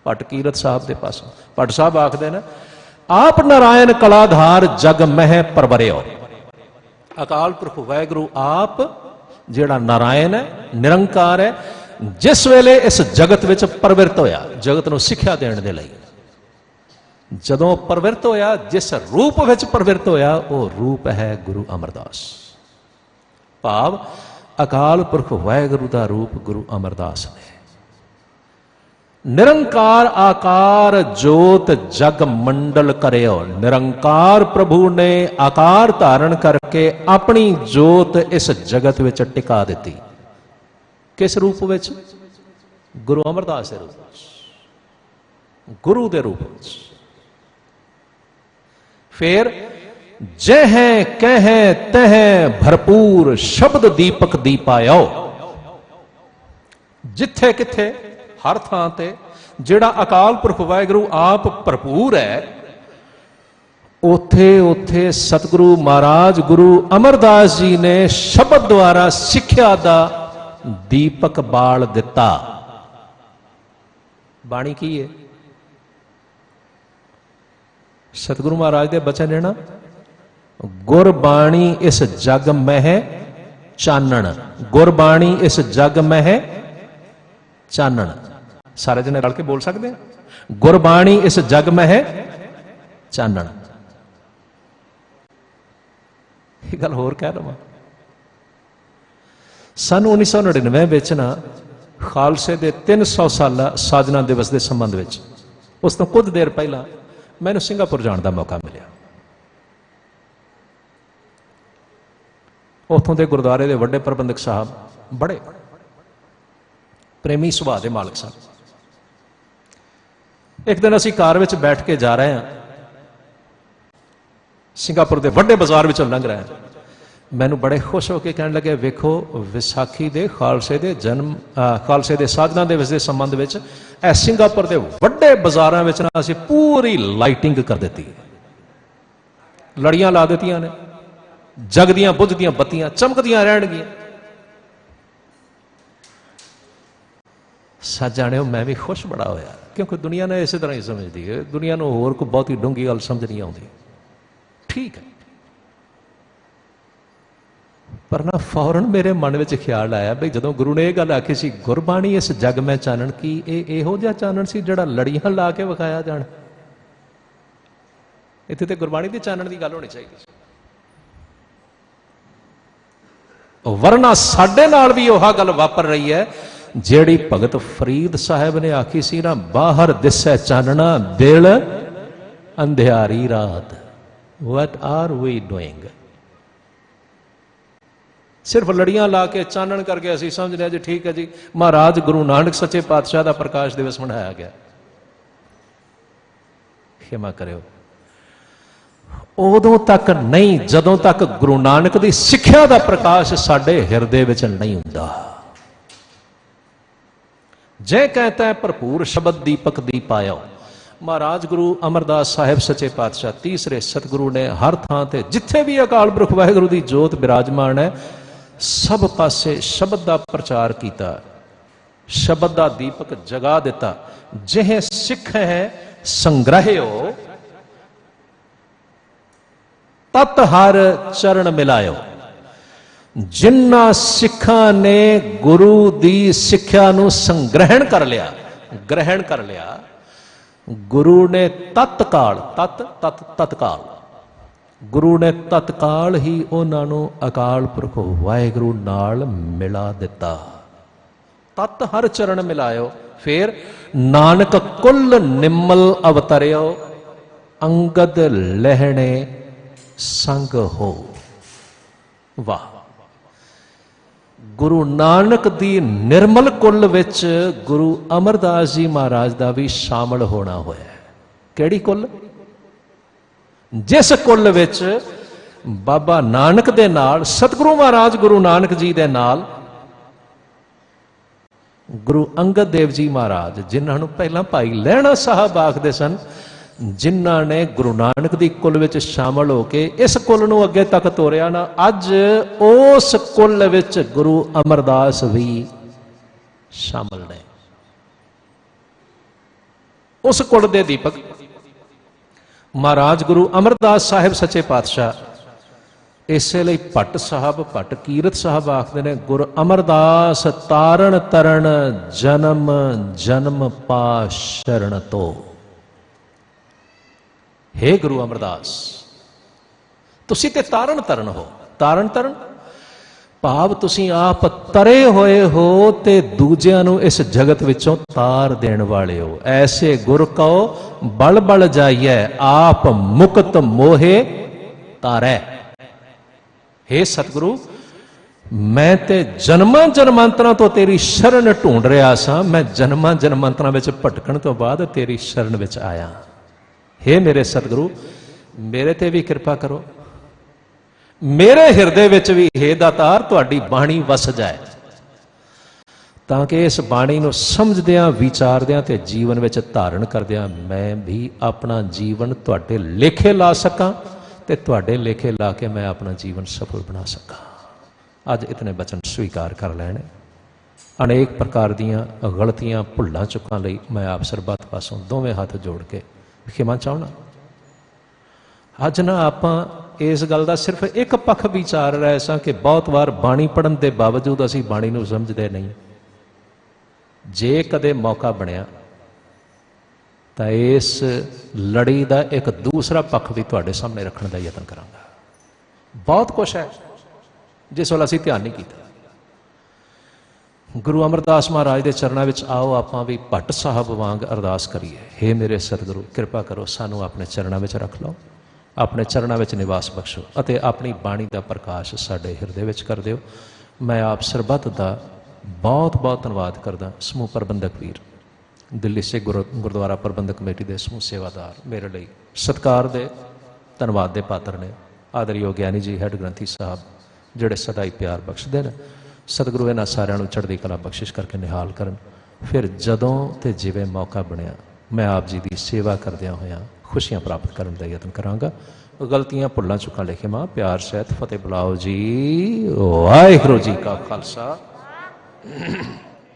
भट्ट कीरत साहब के पास भट्ट साहब आखते ना, आप नारायण कलाधार जग मह परवरियो। अकाल पुरख वाहिगुरु आप जिहड़ा नारायण है, निरंकार है, जिस वेले इस जगत विच प्रवृत्त होया, जगत नूं सिक्ख्या देण दे लई जदों प्रवृत्त होया, जिस रूप विच प्रवृत्त होया, वो रूप है गुरु अमरदास। भाव अकाल पुरख वाहिगुरु का रूप गुरु अमरदास ने। निरंकार आकार जोत जग मंडल करियो। निरंकार प्रभु ने आकार धारण करके अपनी जोत इस जगत विच टिका दी। किस रूप विच? गुरु अमरदास के रूप, गुरु के रूप। फिर जह कह तह भरपूर शब्द दीपक दीपायो। जिथे किथे हर थां ते जिहड़ा अकाल पुरख वाहिगुरु आप भरपूर है, उथे उथे सतगुरु महाराज गुरु अमरदास जी ने शब्द द्वारा सिक्ख्या दा दीपक बाल दिता। बाणी की है? सतगुरु महाराज के बचन है ना, गुरबाणी इस जग मह चानण। गुरबाणी इस जग मह चानण। सारे जने रल के बोल सकते हैं, गुरबाणी इस जग मह चानण। ये गल होर कह रहा, सन 1999 ना ਖਾਲਸੇ ਦੇ 300 ਸਾਲਾ ਸਾਜਨਾ ਦਿਵਸ ਦੇ ਸੰਬੰਧ ਵਿੱਚ। ਉਸ ਤੋਂ ਕੁਝ ਦੇਰ ਪਹਿਲਾਂ ਮੈਨੂੰ ਸਿੰਗਾਪੁਰ ਜਾਣ ਦਾ ਮੌਕਾ ਮਿਲਿਆ। ਉੱਥੋਂ ਦੇ ਗੁਰਦੁਆਰੇ ਦੇ ਵੱਡੇ ਪ੍ਰਬੰਧਕ ਸਾਹਿਬ ਬੜੇ ਪ੍ਰੇਮੀ ਸੁਭਾਅ ਦੇ ਮਾਲਕ ਸਨ। ਇੱਕ ਦਿਨ ਅਸੀਂ ਕਾਰ ਵਿੱਚ ਬੈਠ ਕੇ ਜਾ ਰਹੇ ਹਾਂ, ਸਿੰਗਾਪੁਰ ਦੇ ਵੱਡੇ ਬਾਜ਼ਾਰ ਵਿੱਚੋਂ ਲੰਘ ਰਹੇ ਹਾਂ। ਮੈਨੂੰ ਬੜੇ ਖੁਸ਼ ਹੋ ਕੇ ਕਹਿਣ ਲੱਗੇ, ਵੇਖੋ ਵਿਸਾਖੀ ਦੇ ਖਾਲਸੇ ਦੇ ਸਾਜਨਾ ਦਿਵਸ ਦੇ ਸੰਬੰਧ ਵਿੱਚ ਇਹ ਸਿੰਗਾਪੁਰ ਦੇ ਵੱਡੇ ਬਾਜ਼ਾਰਾਂ ਵਿੱਚ ਨਾ ਅਸੀਂ ਪੂਰੀ ਲਾਈਟਿੰਗ ਕਰ ਦਿੱਤੀ, ਲੜੀਆਂ ਲਾ ਦਿੱਤੀਆਂ ਨੇ, ਜਗਦੀਆਂ ਬੁਝਦੀਆਂ ਬੱਤੀਆਂ ਚਮਕਦੀਆਂ ਰਹਿਣਗੀਆਂ। ਸੱਚ ਜਾਣਿਓ, ਮੈਂ ਵੀ ਖੁਸ਼ ਬੜਾ ਹੋਇਆ, ਕਿਉਂਕਿ ਦੁਨੀਆ ਨੇ ਇਸੇ ਤਰ੍ਹਾਂ ਹੀ ਸਮਝਦੀ ਹੈ। ਦੁਨੀਆ ਨੂੰ ਹੋਰ ਕੋਈ ਬਹੁਤੀ ਡੂੰਘੀ ਗੱਲ ਸਮਝ ਨਹੀਂ ਆਉਂਦੀ। ਠੀਕ ਹੈ, ਪਰ ਨਾ ਫੌਰਨ ਮੇਰੇ ਮਨ ਵਿੱਚ ਖਿਆਲ ਆਇਆ ਬਈ ਜਦੋਂ ਗੁਰੂ ਨੇ ਇਹ ਗੱਲ ਆਖੀ ਸੀ, ਗੁਰਬਾਣੀ ਇਸ ਜਗ ਮੈਂ ਚਾਨਣ, ਕੀ ਇਹ ਇਹੋ ਜਿਹਾ ਚਾਨਣ ਸੀ ਜਿਹੜਾ ਲੜੀਆਂ ਲਾ ਕੇ ਵਿਖਾਇਆ ਜਾਣ? ਇੱਥੇ ਤੇ ਗੁਰਬਾਣੀ ਦੇ ਚਾਨਣ ਦੀ ਗੱਲ ਹੋਣੀ ਚਾਹੀਦੀ ਸੀ। ਵਰਨਾ ਸਾਡੇ ਨਾਲ ਵੀ ਉਹ ਗੱਲ ਵਾਪਰ ਰਹੀ ਹੈ ਜਿਹੜੀ ਭਗਤ ਫਰੀਦ ਸਾਹਿਬ ਨੇ ਆਖੀ ਸੀ ਨਾ, ਬਾਹਰ ਦਿਸੈ ਚਾਨਣਾ ਦਿਲ ਅੰਧਿਆਰੀ ਰਾਤ। What are we doing? ਸਿਰਫ ਲੜੀਆਂ ਲਾ ਕੇ ਚਾਨਣ ਕਰਕੇ ਅਸੀਂ ਸਮਝ ਲਿਆ ਜੀ ਠੀਕ ਹੈ ਜੀ, ਮਹਾਰਾਜ ਗੁਰੂ ਨਾਨਕ ਸੱਚੇ ਪਾਤਸ਼ਾਹ ਦਾ ਪ੍ਰਕਾਸ਼ ਦਿਵਸ ਮਨਾਇਆ ਗਿਆ। ਖਿਮਾ ਕਰਿਓ, ਉਦੋਂ ਤੱਕ ਨਹੀਂ ਜਦੋਂ ਤੱਕ ਗੁਰੂ ਨਾਨਕ ਦੀ ਸਿੱਖਿਆ ਦਾ ਪ੍ਰਕਾਸ਼ ਸਾਡੇ ਹਿਰਦੇ ਵਿੱਚ ਨਹੀਂ ਹੁੰਦਾ। ਜੇ ਕਹਤਾ ਹੈ ਭਰਪੂਰ ਸ਼ਬਦ ਦੀਪਕ ਦੀਪ ਆਇਓ। ਮਹਾਰਾਜ ਗੁਰੂ ਅਮਰਦਾਸ ਸਾਹਿਬ ਸੱਚੇ ਪਾਤਸ਼ਾਹ ਤੀਸਰੇ ਸਤਿਗੁਰੂ ਨੇ ਹਰ ਥਾਂ ਤੇ ਜਿੱਥੇ ਵੀ ਅਕਾਲ ਪੁਰਖ ਵਾਹਿਗੁਰੂ ਦੀ ਜੋਤ ਬਿਰਾਜਮਾਨ ਹੈ, ਸਭ ਪਾਸੇ ਸ਼ਬਦ ਦਾ ਪ੍ਰਚਾਰ ਕੀਤਾ, ਸ਼ਬਦ ਦਾ ਦੀਪਕ ਜਗਾ ਦਿੱਤਾ। ਜਿਹੇ ਸਿੱਖ ਹੈ ਸੰਗ੍ਰਹਿਓ ਤਤ ਹਰ ਚਰਨ ਮਿਲਾਇਓ। ਜਿਨ੍ਹਾਂ ਸਿੱਖਾਂ ਨੇ ਗੁਰੂ ਦੀ ਸਿੱਖਿਆ ਨੂੰ ਸੰਗ੍ਰਹਿਣ ਕਰ ਲਿਆ, ਗ੍ਰਹਿਣ ਕਰ ਲਿਆ, ਗੁਰੂ ਨੇ ਤਤਕਾਲ ਤਤਕਾਲ ਗੁਰੂ ਨੇ ਤਤਕਾਲ ਹੀ ਉਹਨਾਂ ਨੂੰ ਅਕਾਲ ਪੁਰਖ ਵਾਹਿਗੁਰੂ ਨਾਲ ਮਿਲਾ ਦਿੱਤਾ। ਤਤ ਹਰ ਚਰਨ ਮਿਲਾਇਓ। ਫਿਰ ਨਾਨਕ ਕੁੱਲ ਨਿਮਲ ਅਵਤਰਿਓ, ਅੰਗਦ ਲਹਿਣੇ ਸੰਗ ਹੋ। ਵਾਹ, ਗੁਰੂ ਨਾਨਕ ਦੀ ਨਿਰਮਲ ਕੁੱਲ ਵਿੱਚ ਗੁਰੂ ਅਮਰਦਾਸ ਜੀ ਮਹਾਰਾਜ ਦਾ ਵੀ ਸ਼ਾਮਲ ਹੋਣਾ ਹੋਇਆ। ਕਿਹੜੀ ਕੁੱਲ? ਜਿਸ ਕੁੱਲ ਵਿੱਚ ਬਾਬਾ ਨਾਨਕ ਦੇ ਨਾਲ, ਸਤਿਗੁਰੂ ਮਹਾਰਾਜ ਗੁਰੂ ਨਾਨਕ ਜੀ ਦੇ ਨਾਲ ਗੁਰੂ ਅੰਗਦ ਦੇਵ ਜੀ ਮਹਾਰਾਜ, ਜਿਨ੍ਹਾਂ ਨੂੰ ਪਹਿਲਾਂ ਭਾਈ ਲਹਿਣਾ ਸਾਹਿਬ ਆਖਦੇ ਸਨ, ਜਿਨ੍ਹਾਂ ਨੇ ਗੁਰੂ ਨਾਨਕ ਦੀ ਕੁੱਲ ਵਿੱਚ ਸ਼ਾਮਲ ਹੋ ਕੇ ਇਸ ਕੁੱਲ ਨੂੰ ਅੱਗੇ ਤੱਕ ਤੋਰਿਆ ਨਾ, ਅੱਜ ਉਸ ਕੁੱਲ ਵਿੱਚ ਗੁਰੂ ਅਮਰਦਾਸ ਵੀ ਸ਼ਾਮਲ ਨੇ। ਉਸ ਕੁੱਲ ਦੇ ਦੀਪਕ ਮਹਾਰਾਜ ਗੁਰੂ ਅਮਰਦਾਸ ਸਾਹਿਬ ਸੱਚੇ ਪਾਤਸ਼ਾਹ ਇਸੇ ਲਈ ਭੱਟ ਸਾਹਿਬ, ਭੱਟ ਕੀਰਤ ਸਾਹਿਬ ਆਖਦੇ ਨੇ, ਗੁਰ ਅਮਰਦਾਸ ਤਾਰਨ ਤਰਨ ਜਨਮ ਜਨਮ ਪਾ ਸ਼ਰਨ ਤੋ। ਹੇ ਗੁਰੂ ਅਮਰਦਾਸ, ਤੁਸੀਂ ਤੇ ਤਾਰਨ ਤਰਨ ਹੋ। ਤਾਰਨ ਤਰਨ ਭਾਵ ਤੁਸੀਂ ਆਪ ਤਰੇ ਹੋਏ ਹੋ ਤੇ ਦੂਜਿਆਂ ਨੂੰ ਇਸ ਜਗਤ ਵਿੱਚੋਂ ਤਾਰ ਦੇਣ ਵਾਲੇ ਹੋ। ਐਸੇ ਗੁਰ ਕਉ ਬਲ ਬਲ ਜਾਈਐ, ਆਪ ਮੁਕਤ ਮੋਹੇ ਤਾਰੈ। ਹੇ ਸਤਿਗੁਰੂ, ਮੈਂ ਤੇ ਜਨਮਾਂ ਜਨਮਾਂਤਰਾਂ ਤੋਂ ਤੇਰੀ ਸ਼ਰਨ ਢੂੰਡ ਰਿਹਾ ਸਾਂ। ਮੈਂ ਜਨਮਾਂ ਜਨਮਾਂਤਰਾਂ ਵਿੱਚ ਭਟਕਣ ਤੋਂ ਬਾਅਦ ਤੇਰੀ ਸ਼ਰਨ ਵਿੱਚ ਆਇਆ। ਹੇ ਮੇਰੇ ਸਤਿਗੁਰੂ, ਮੇਰੇ ਤੇ ਵੀ ਕਿਰਪਾ ਕਰੋ, ਮੇਰੇ ਹਿਰਦੇ ਵਿੱਚ ਵੀ ਹੇ ਦਾਤਾਰ ਤੁਹਾਡੀ ਬਾਣੀ ਵਸ ਜਾਏ, ਤਾਂ ਕਿ ਇਸ ਬਾਣੀ ਨੂੰ ਸਮਝਦਿਆਂ, ਵਿਚਾਰਦਿਆਂ ਤੇ ਜੀਵਨ ਵਿੱਚ ਧਾਰਨ ਕਰਦਿਆਂ ਮੈਂ ਵੀ ਆਪਣਾ ਜੀਵਨ ਤੁਹਾਡੇ ਲੇਖੇ ਲਾ ਸਕਾਂ ਤੇ ਤੁਹਾਡੇ ਲੇਖੇ ਲਾ ਕੇ ਮੈਂ ਆਪਣਾ ਜੀਵਨ ਸਫਲ ਬਣਾ ਸਕਾਂ। ਅੱਜ ਇਤਨੇ ਬਚਨ ਸਵੀਕਾਰ ਕਰ ਲੈਣੇ। ਅਨੇਕ ਪ੍ਰਕਾਰ ਦੀਆਂ ਗਲਤੀਆਂ, ਭੁੱਲਾਂ, ਚੁੱਕਾਂ ਲਈ ਮੈਂ ਆਪ ਸਰਬੱਤ ਪਾਸੋਂ ਦੋਵੇਂ ਹੱਥ ਜੋੜ ਕੇ ਖਿਮਾ ਚਾਹੁੰਦਾ। ਅੱਜ ਨਾ ਆਪਾਂ ਇਸ ਗੱਲ ਦਾ ਸਿਰਫ ਇੱਕ ਪੱਖ ਵਿਚਾਰ ਰਹੇ ਸਾਂ ਕਿ ਬਹੁਤ ਵਾਰ ਬਾਣੀ ਪੜ੍ਹਨ ਦੇ ਬਾਵਜੂਦ ਅਸੀਂ ਬਾਣੀ ਨੂੰ ਸਮਝਦੇ ਨਹੀਂ। ਜੇ ਕਦੇ ਮੌਕਾ ਬਣਿਆ ਤਾਂ ਇਸ ਲੜੀ ਦਾ ਇੱਕ ਦੂਸਰਾ ਪੱਖ ਵੀ ਤੁਹਾਡੇ ਸਾਹਮਣੇ ਰੱਖਣ ਦਾ ਯਤਨ ਕਰਾਂਗਾ। ਬਹੁਤ ਕੁਛ ਹੈ ਜਿਸ ਵੱਲ ਅਸੀਂ ਧਿਆਨ ਨਹੀਂ ਕੀਤਾ। ਗੁਰੂ ਅਮਰਦਾਸ ਮਹਾਰਾਜ ਦੇ ਚਰਨਾਂ ਵਿੱਚ ਆਓ ਆਪਾਂ ਵੀ ਭੱਟ ਸਾਹਿਬ ਵਾਂਗ ਅਰਦਾਸ ਕਰੀਏ। ਹੇ ਮੇਰੇ ਸਤਿਗੁਰੂ, ਕਿਰਪਾ ਕਰੋ ਸਾਨੂੰ ਆਪਣੇ ਚਰਨਾਂ ਵਿੱਚ ਰੱਖ ਲਓ, ਆਪਣੇ ਚਰਨਾਂ ਵਿੱਚ ਨਿਵਾਸ ਬਖਸ਼ੋ ਅਤੇ ਆਪਣੀ ਬਾਣੀ ਦਾ ਪ੍ਰਕਾਸ਼ ਸਾਡੇ ਹਿਰਦੇ ਵਿੱਚ ਕਰ ਦਿਓ। ਮੈਂ ਆਪ ਸਰਬੱਤ ਦਾ ਬਹੁਤ ਬਹੁਤ ਧੰਨਵਾਦ ਕਰਦਾ। ਸਮੂਹ ਪ੍ਰਬੰਧਕ ਵੀਰ, ਦਿੱਲੀ ਸਿੱਖ ਗੁਰਦੁਆਰਾ ਪ੍ਰਬੰਧਕ ਕਮੇਟੀ ਦੇ ਸਮੂਹ ਸੇਵਾਦਾਰ ਮੇਰੇ ਲਈ ਸਤਿਕਾਰ ਦੇ ਧੰਨਵਾਦ ਦੇ ਪਾਤਰ ਨੇ। ਆਦਰਯੋਗ ਗਿਆਨੀ ਜੀ ਹੈੱਡ ਗ੍ਰੰਥੀ ਸਾਹਿਬ ਜਿਹੜੇ ਸਦਾ ਹੀ ਪਿਆਰ ਬਖਸ਼ਦੇ ਨੇ। ਸਤਿਗੁਰੂ ਇਹਨਾਂ ਸਾਰਿਆਂ ਨੂੰ ਚੜ੍ਹਦੀ ਕਲਾ ਬਖਸ਼ਿਸ਼ ਕਰਕੇ ਨਿਹਾਲ ਕਰਨ। ਫਿਰ ਜਦੋਂ ਤੇ ਜਿਵੇਂ ਮੌਕਾ ਬਣਿਆ ਮੈਂ ਆਪ ਜੀ ਦੀ ਸੇਵਾ ਕਰਦਿਆਂ ਹੋਇਆਂ ਖੁਸ਼ੀਆਂ ਪ੍ਰਾਪਤ ਕਰਨ ਦਾ ਯਤਨ ਕਰਾਂਗਾ। ਗਲਤੀਆਂ ਭੁੱਲਾਂ ਚੁੱਕਾਂ ਲਿਖੇ ਮਾਂ ਪਿਆਰ ਸਹਿਤ ਫਤਿਹ ਬੁਲਾਓ ਜੀ। ਵਾਹਿਗੁਰੂ ਜੀ ਕਾ ਖਾਲਸਾ।